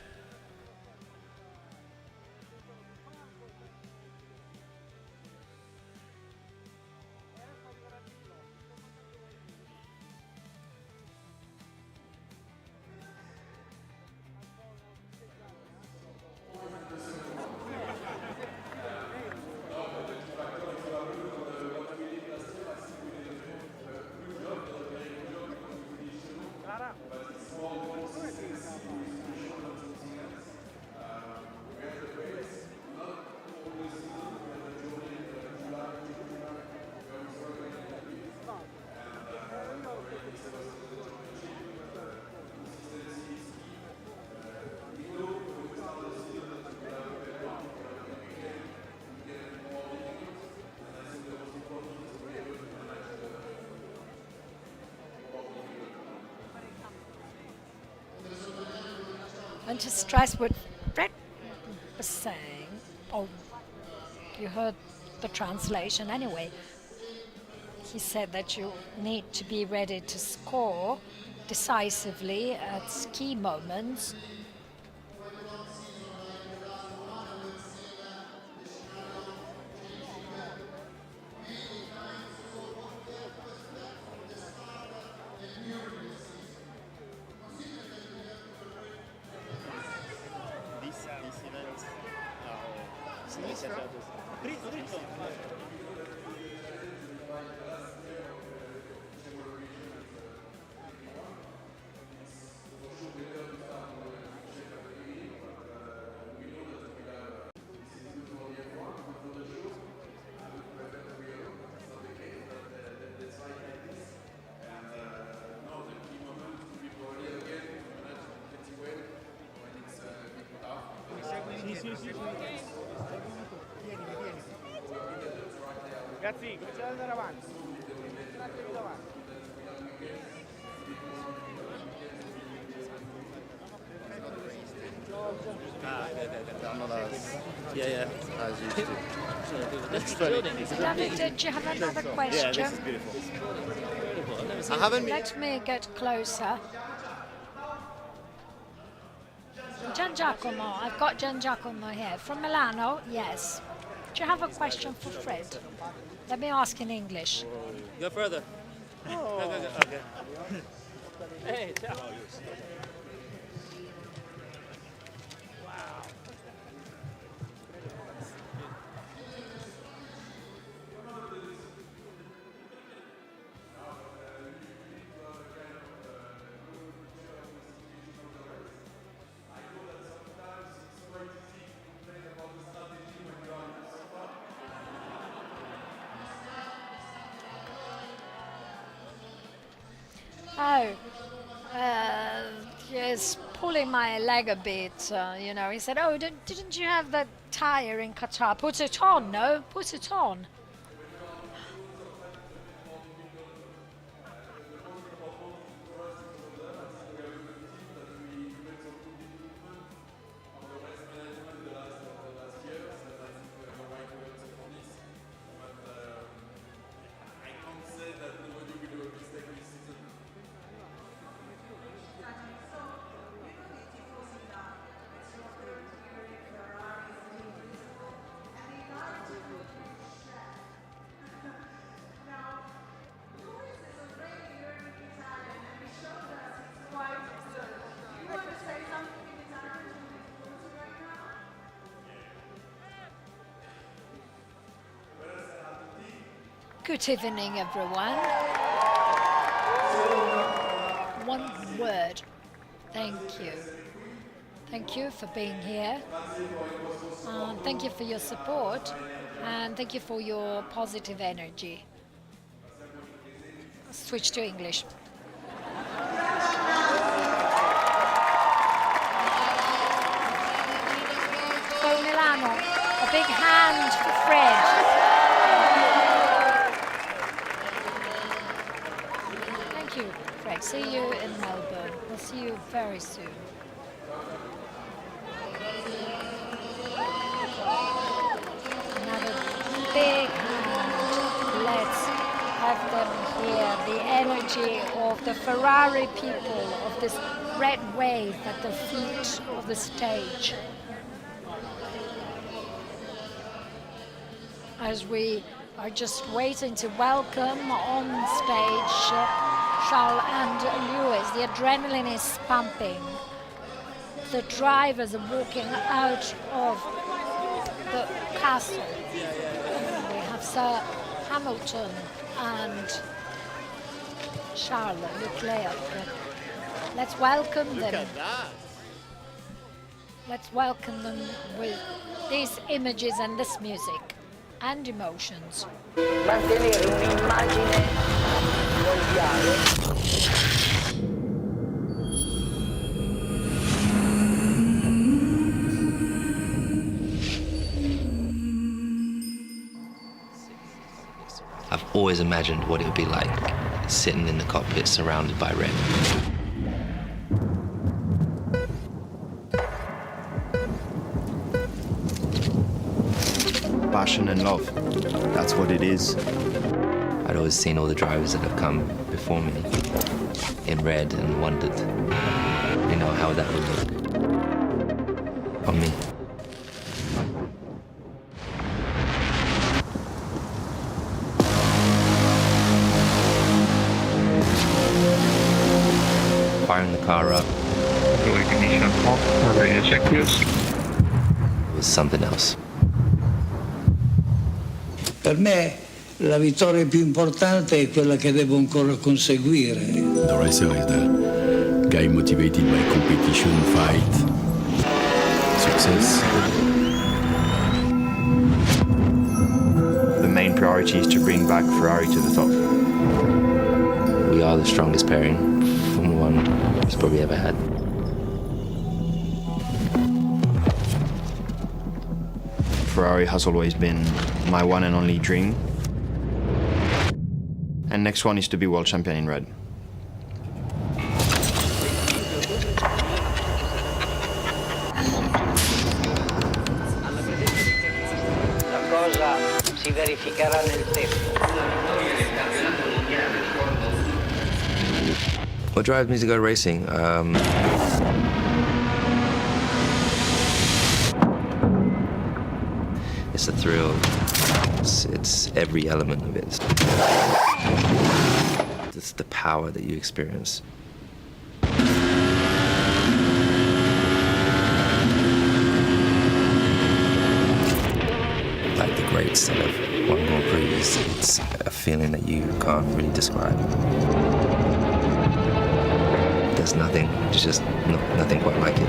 And to stress what Fred was saying, oh, you heard the translation anyway. He said that you need to be ready to score decisively at key moments. Ragazzi, cominciate ad andare avanti. Tenetevi davanti. David, did you have another question? Yeah, this is beautiful. I haven't. Let me get closer. Gian Giacomo, I've got Gian Giacomo here. From Milano, yes. Do you have a question for Fred? Let me ask in English. Go further. Oh. Okay. Hey, ciao. Oh, yes, pulling my leg a bit, you know. He said, oh, didn't you have that tire in Qatar? Put it on, no? Put it on. Good evening, everyone. One word. Thank you. Thank you for being here. Thank you for your support. And thank you for your positive energy. Switch to English. So Milano, a big hand for Fred. Fred, see you in Melbourne. We'll see you very soon. Another big hand. Let's have them hear the energy of the Ferrari people, of this red wave at the feet of the stage. As we are just waiting to welcome on stage Charles and Lewis. The adrenaline is pumping. The drivers are walking out of the castle. We have Sir Hamilton and Charles Leclerc. Let's welcome them. Look at that. Let's welcome them with these images and this music and emotions. Mantenere un'immagine mondiale. I've always imagined what it would be like sitting in the cockpit surrounded by red. Passion and love, that's what it is. I'd always seen all the drivers that have come before me in red and wondered, how that would look on me. Firing the car up. Ignition off, radio check please. It was something else. Per me la vittoria più importante è quella che devo ancora conseguire. The racer is the guy motivated by competition, fight, success. The main priority is to bring back Ferrari to the top. We are the strongest pairing Formula One has probably ever had. Ferrari has always been my one and only dream. And next one is to be world champion in red. La cosa si verificherà nel tempo. What drives me to go racing? It's a thrill. It's every element of it. It's the power that you experience. Like the greats of one Grand Prix, it's a feeling that you can't really describe. There's nothing, there's just nothing quite like it.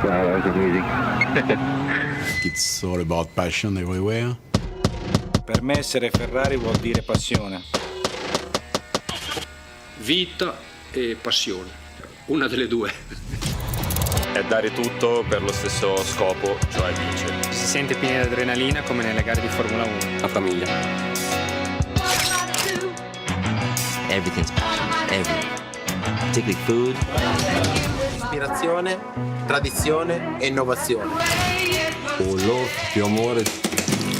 That was amazing. It's all about passion everywhere. Per me essere Ferrari vuol dire passione. Vita e passione, una delle due. È dare tutto per lo stesso scopo, cioè vincere. Si sente pieni di adrenalina come nelle gare di Formula 1. La famiglia. Everything's passion, everything. Particularly food. Ispirazione, tradizione e innovazione. Più amore.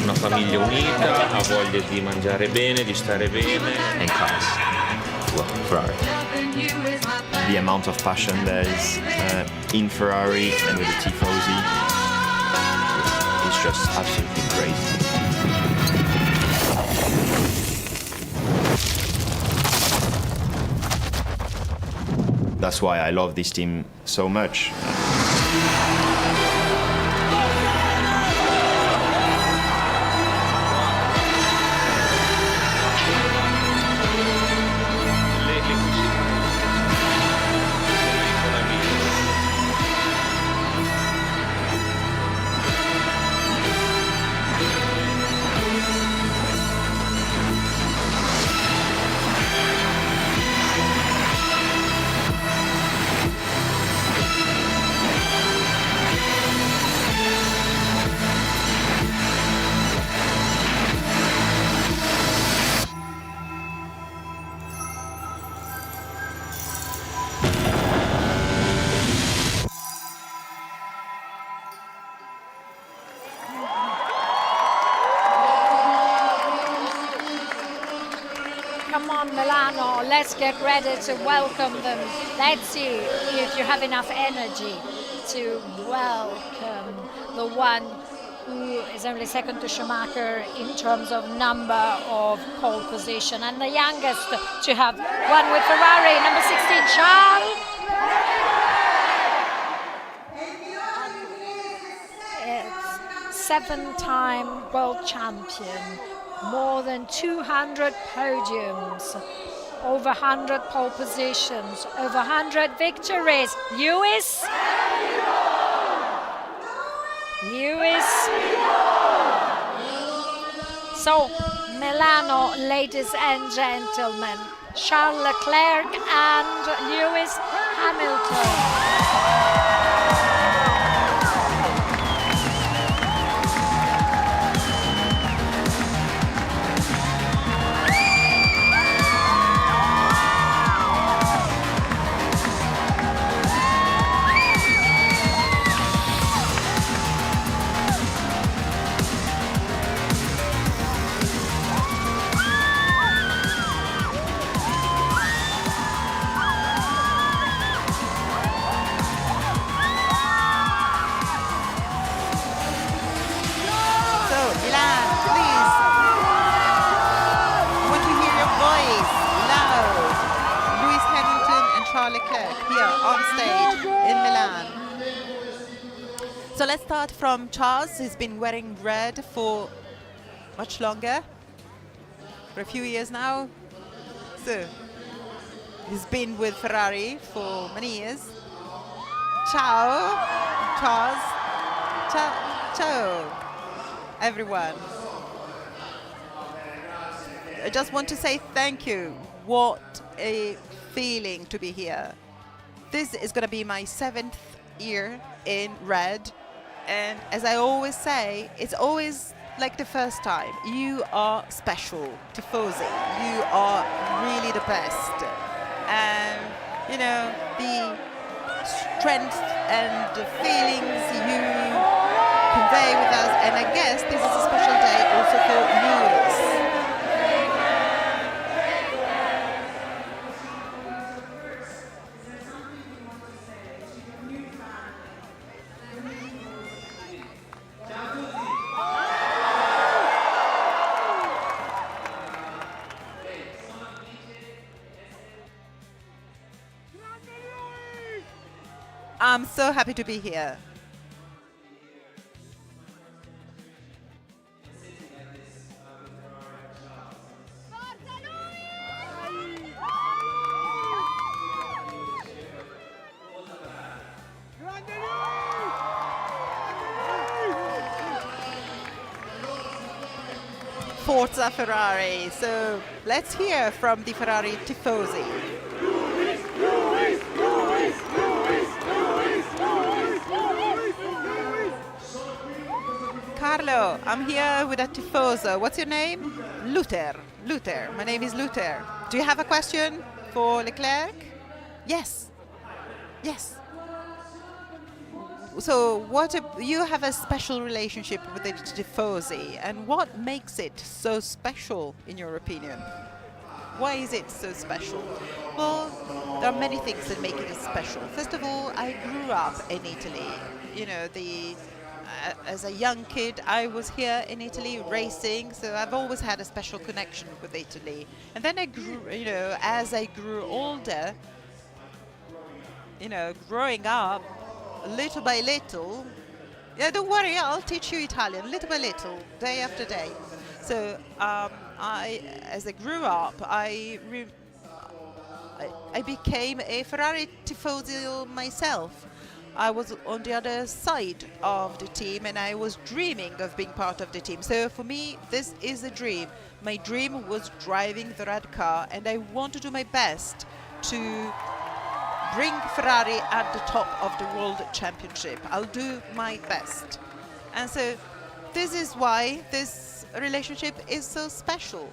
Una famiglia unita, ha voglia di mangiare bene, di stare bene. And cars. Well, Ferrari. The amount of passion there is in Ferrari and with the tifosi, it's just absolutely crazy. That's why I love this team so much. Come on, Milano, let's get ready to welcome them. Let's see if you have enough energy to welcome the one who is only second to Schumacher in terms of number of pole position, and the youngest to have won with Ferrari, number 16, Charles. It's seven-time world champion, more than 200 podiums, over 100 pole positions, over 100 victories. Lewis. So, Milano, ladies and gentlemen, Charles Leclerc and Lewis Hamilton. So let's start from Charles. He's been wearing red for much longer, for a few years now. So he's been with Ferrari for many years. Ciao, Charles. Ciao, everyone. I just want to say thank you. What a feeling to be here. This is going to be my 7th year in red. And as I always say, it's always like the first time. You are special, Tifosi. You are really the best. And, you know, the strength and the feelings you convey with us. And I guess this is a special day also for Lewis. I'm so happy to be here. Forza Ferrari. So let's hear from the Ferrari tifosi. Carlo, I'm here with a tifoso. What's your name? Luther. Luther. My name is Luther. Do you have a question for Leclerc? Yes. Yes. So you have a special relationship with the tifosi, and what makes it so special in your opinion? Why is it so special? Well, there are many things that make it special. First of all, I grew up in Italy. You know, as a young kid, I was here in Italy racing, so I've always had a special connection with Italy. And then I grew, as I grew older, growing up, little by little, yeah, don't worry, I'll teach you Italian, little by little, day after day. So as I grew up, I became a Ferrari tifosi myself. I was on the other side of the team, and I was dreaming of being part of the team. So for me, this is a dream. My dream was driving the red car, and I want to do my best to bring Ferrari at the top of the World Championship. I'll do my best. And so this is why this relationship is so special.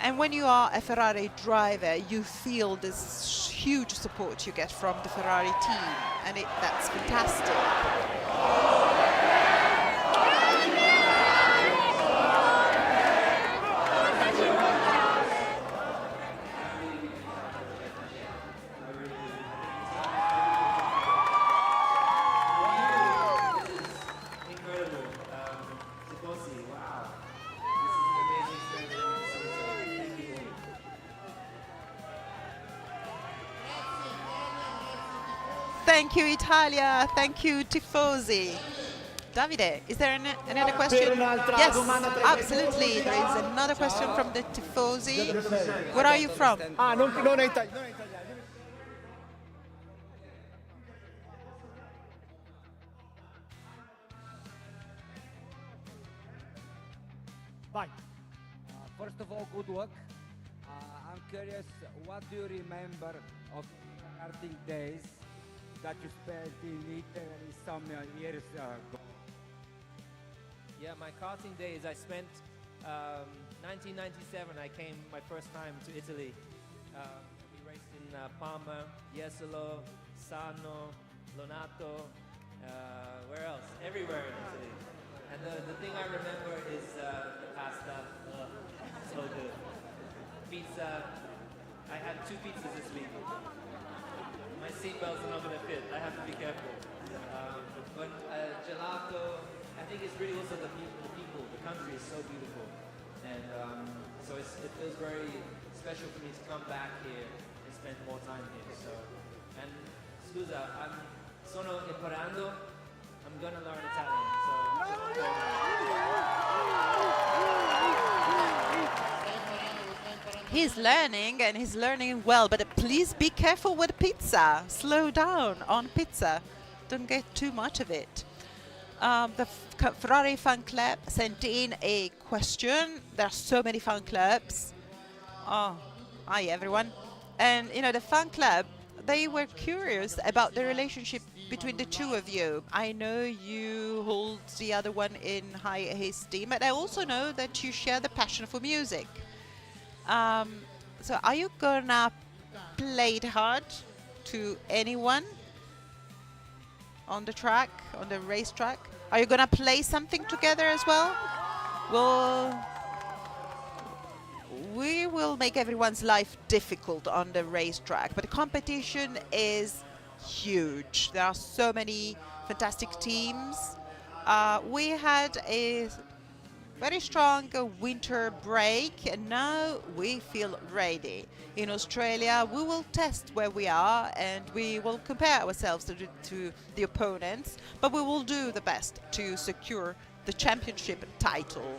And when you are a Ferrari driver, you feel this huge support you get from the Ferrari team, and that's fantastic. Thank you, Italia. Thank you, tifosi. Davide, is there another question? Yes, absolutely. There is another question from the tifosi. Where are you from? Non è italiano. Bye. First of all, good work. I'm curious, what do you remember of karting days that you spent in Italy some years ago? Yeah, my karting days, I spent 1997, I came my first time to Italy. We raced in Parma, Jesolo, Sarno, Lonato, where else? Everywhere in Italy. And the thing I remember is the pasta. So good. Pizza. I had 2 pizzas this week. My seatbelts are not going to fit. I have to be careful. But gelato, I think it's really also the people. The country is so beautiful. And so it feels very special for me to come back here and spend more time here. So, and scusa, sono imparando. I'm going to learn Italian. So. He's learning, and he's learning well, but please be careful with pizza. Slow down on pizza. Don't get too much of it. The Ferrari fan club sent in a question. There are so many fan clubs. Oh, hi everyone. And the fan club, they were curious about the relationship between the two of you. I know you hold the other one in high esteem, but I also know that you share the passion for music. So are you gonna play it hard to anyone on the track, on the racetrack? Are you gonna play something together as well? Well, we will make everyone's life difficult on the racetrack, but the competition is huge. There are so many fantastic teams. We had a very strong winter break, and now we feel ready. In Australia, we will test where we are, and we will compare ourselves to the opponents, but we will do the best to secure the championship title.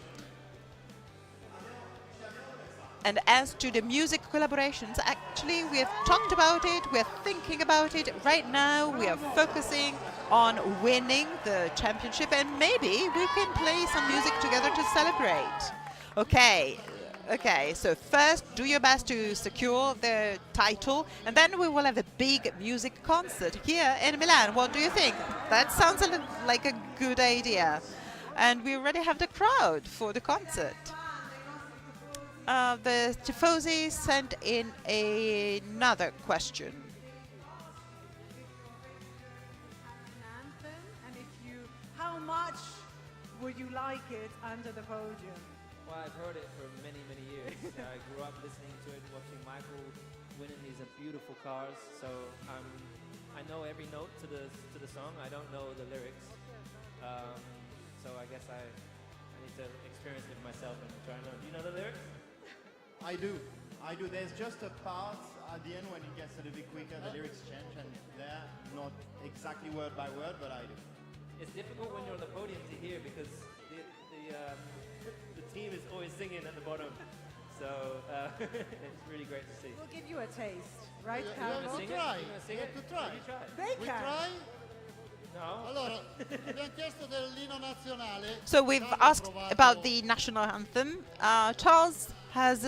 And as to the music collaborations, actually we have talked about it, we are thinking about it. Right now we are focusing on winning the championship, and maybe we can play some music together to celebrate. Okay. Okay, so first do your best to secure the title, and then we will have a big music concert here in Milan. What do you think? That sounds like a good idea. And we already have the crowd for the concert. The Tifosi sent in another question. And how much would you like it under the podium? Well, I've heard it for many, many years. I grew up listening to it, watching Michael winning these beautiful cars. So I know every note to the song. I don't know the lyrics. So I guess I need to experience it myself and try and know. Do you know the lyrics? I do. There's just a part at the end when it gets a little bit quicker, the lyrics change, and they're not exactly word by word, but I do. It's difficult when you're on the podium to hear because the team is always singing at the bottom. So it's really great to see. We'll give you a taste, right, You Carlo? have to try. You have to try. They We can. try? No. Allora, abbiamo chiesto dell'inno nazionale. So we've asked about the national anthem. Charles has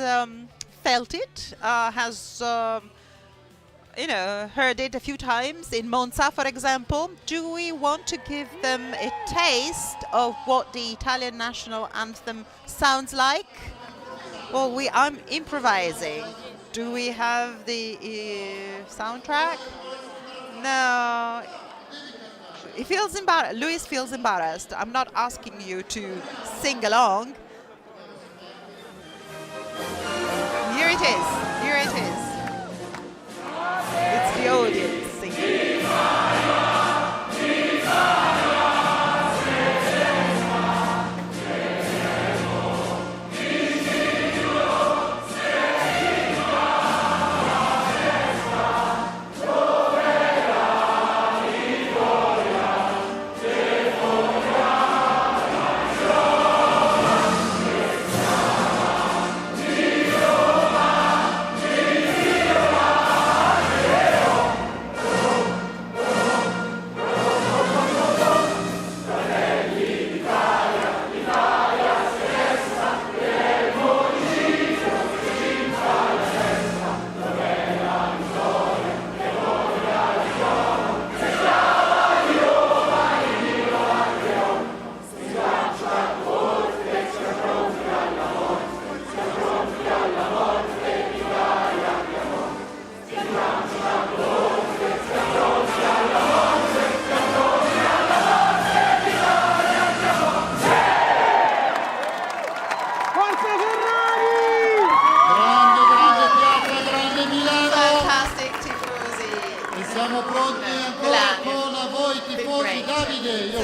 felt it, has heard it a few times in Monza, for example. Do we want to give them a taste of what the Italian national anthem sounds like? Well, I'm improvising. Do we have the soundtrack? No. He feels embarrassed. Luis feels embarrassed. I'm not asking you to sing along. Here it is. Here it is. It's the audience singing.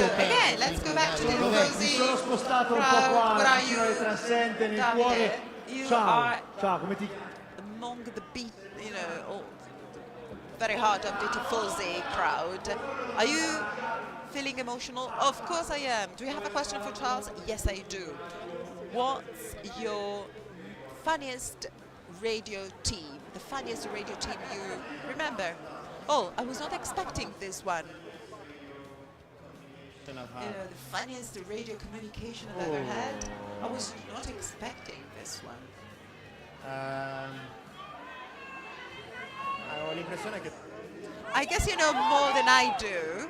Okay, let's go back to the Tifosi. What are you? Davide, you are among the very heart of the Tifosi crowd. Are you feeling emotional? Of course I am. Do you have a question for Charles? Yes, I do. What's your funniest radio team? The funniest radio team you remember? Oh, I was not expecting this one. The funniest radio communication I've ever had. I was not expecting this one. I guess you know more than I do.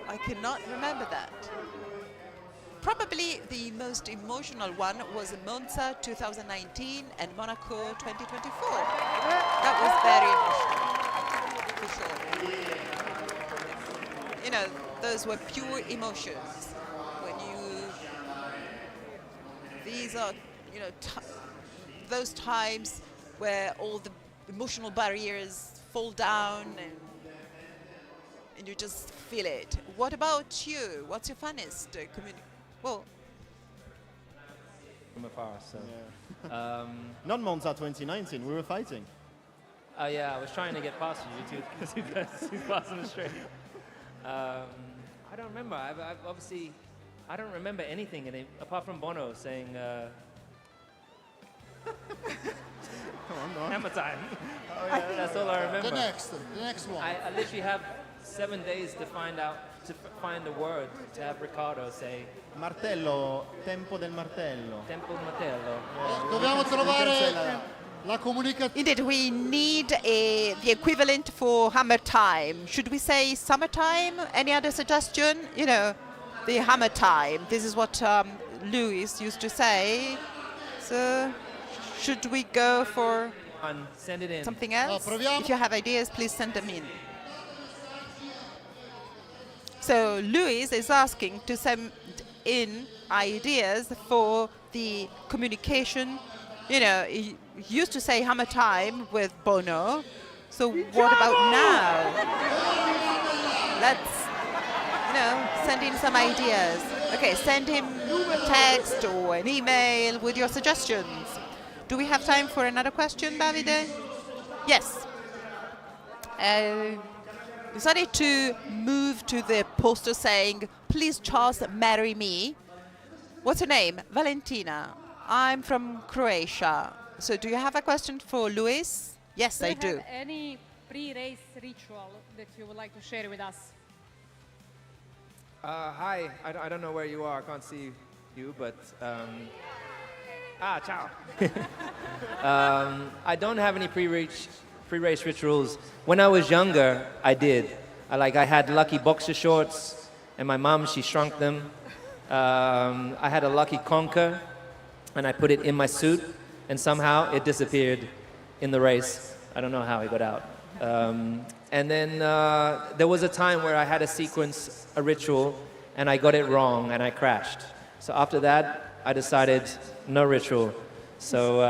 I cannot remember that. Probably the most emotional one was Monza 2019 and Monaco 2024. That was very emotional, for sure. Those were pure emotions. These are, those times where all the emotional barriers fall down and you just feel it. What about you? What's your funniest community? Well, from afar, so. Yeah. Not Monza 2019, we were fighting. Oh yeah, I was trying to get past you two because you guys too fast on the straight. I don't remember. I've obviously, I don't remember anything apart from Bono saying, Come on, hammer time. Oh, yeah. That's all I remember. The next one. I literally have 7 days to find a word to have Riccardo say. Martello, tempo del martello. Tempo del martello. Dobbiamo trovare la comunicazione. Indeed, we need the equivalent for hammer time. Should we say summertime? Any other suggestion? You know, the hammer time. This is what Louis used to say. So, should we go for send it in. something else? If you have ideas, please send them in. So, Louis is asking to send in ideas for the communication. You know, he used to say hammer time with Bono. So what about now? Let's, you know, send in some ideas. Okay, send him a text or an email with your suggestions. Do we have time for another question, Davide? Yes. Decided to move to the poster saying, "Please, Charles, marry me." What's her name? Valentina. I'm from Croatia. So do you have a question for Luis? Yes, I do. Have any pre-race ritual that you would like to share with us? Hi, I don't know where you are. I can't see you, but ciao. I don't have any pre-race rituals. When I was younger, I did. I had lucky boxer shorts, and my mom, she shrunk them. I had a lucky conker, and I put it in my suit, and somehow it disappeared in the race. I don't know how it got out. And then there was a time where I had a sequence, a ritual, and I got it wrong, and I crashed. So after that, I decided no ritual. So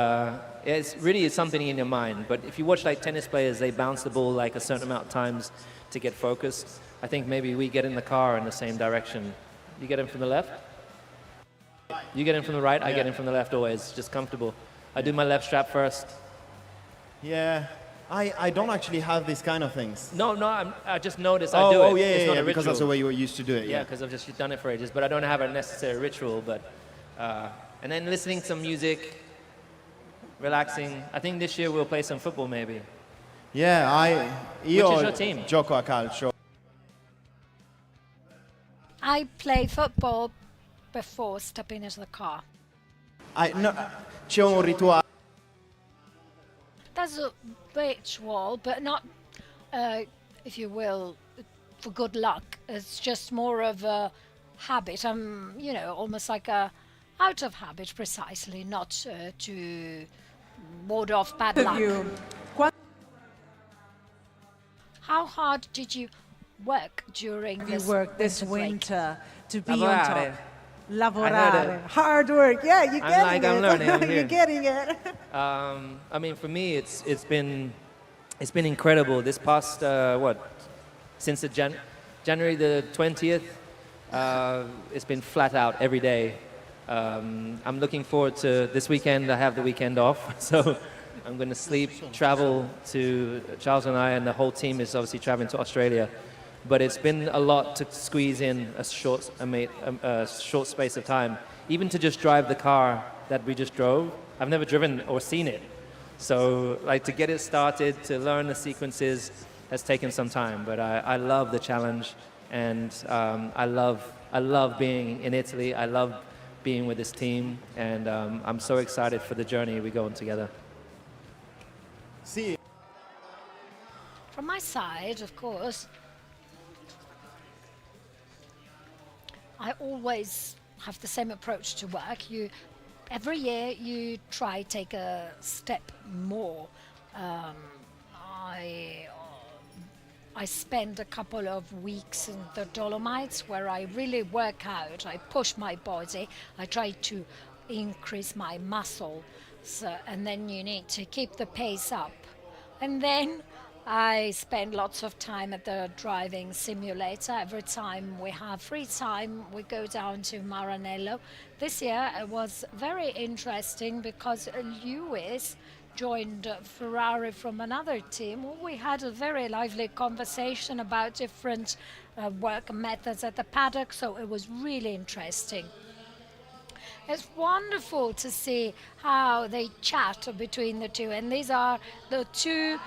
it's something in your mind. But if you watch tennis players, they bounce the ball a certain amount of times to get focused. I think maybe we get in the car in the same direction. You get in from the left? You get in from the right, I get in from the left always, just comfortable. I do my left strap first. Yeah, I don't actually have these kind of things. No, I just noticed I do it. It's not a because ritual. that's the way you were used to do it. Yeah, because I've just done it for ages, but I don't have a necessary ritual. But and then listening to some music, relaxing. I think this year we'll play some football maybe. Yeah, Which is your team? Gioco a calcio. I play football before stepping into the car. C'è un rituale. That's a ritual, but not, if you will, for good luck. It's just more of a habit. I'm, almost like out of habit, precisely, not to ward off bad luck. How hard did you work during this? You worked this winter to be on top. Lavorare. Hard work. Yeah, you're getting it. I'm learning. I'm You're getting it. I mean, for me, it's been incredible. This past since the January the 20th, it's been flat out every day. I'm looking forward to this weekend. I have the weekend off, so I'm going to sleep, travel to Charles and I, and the whole team is obviously traveling to Australia. But it's been a lot to squeeze in a short space of time. Even to just drive the car that we just drove, I've never driven or seen it. So to get it started, to learn the sequences has taken some time. But I love the challenge, and I love being in Italy. I love being with this team, and I'm so excited for the journey we go on together. See. From my side, of course, I always have the same approach to work. Every year you try take a step more. I spend a couple of weeks in the Dolomites where I really work out. I push my body. I try to increase my muscle. And then you need to keep the pace up. And then I spend lots of time at the driving simulator. Every time we have free time, we go down to Maranello. This year it was very interesting because Lewis joined Ferrari from another team. We had a very lively conversation about different work methods at the paddock, so it was really interesting. It's wonderful to see how they chat between the two, and these are the two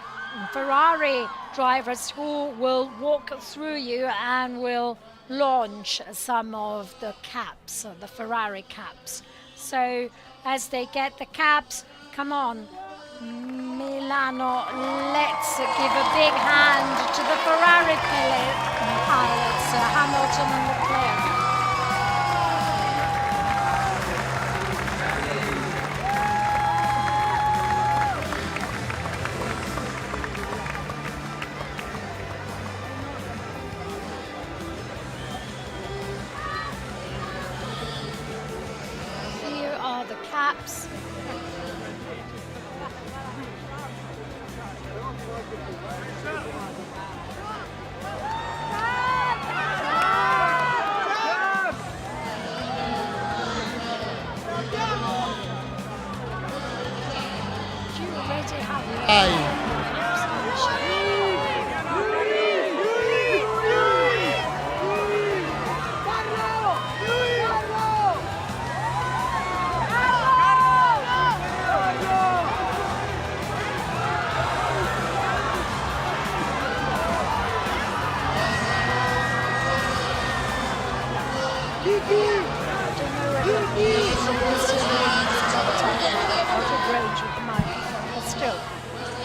Ferrari drivers who will walk through you and will launch some of the caps, the Ferrari caps. So as they get the caps, come on, Milano, let's give a big hand to the Ferrari pilots, Hamilton and Leclerc. Here are the caps.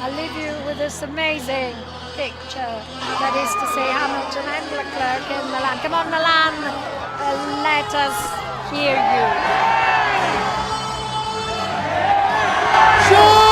I'll leave you with this amazing picture, that is to say Hamilton and Leclerc in Milan. Come on, Milan, let us hear you.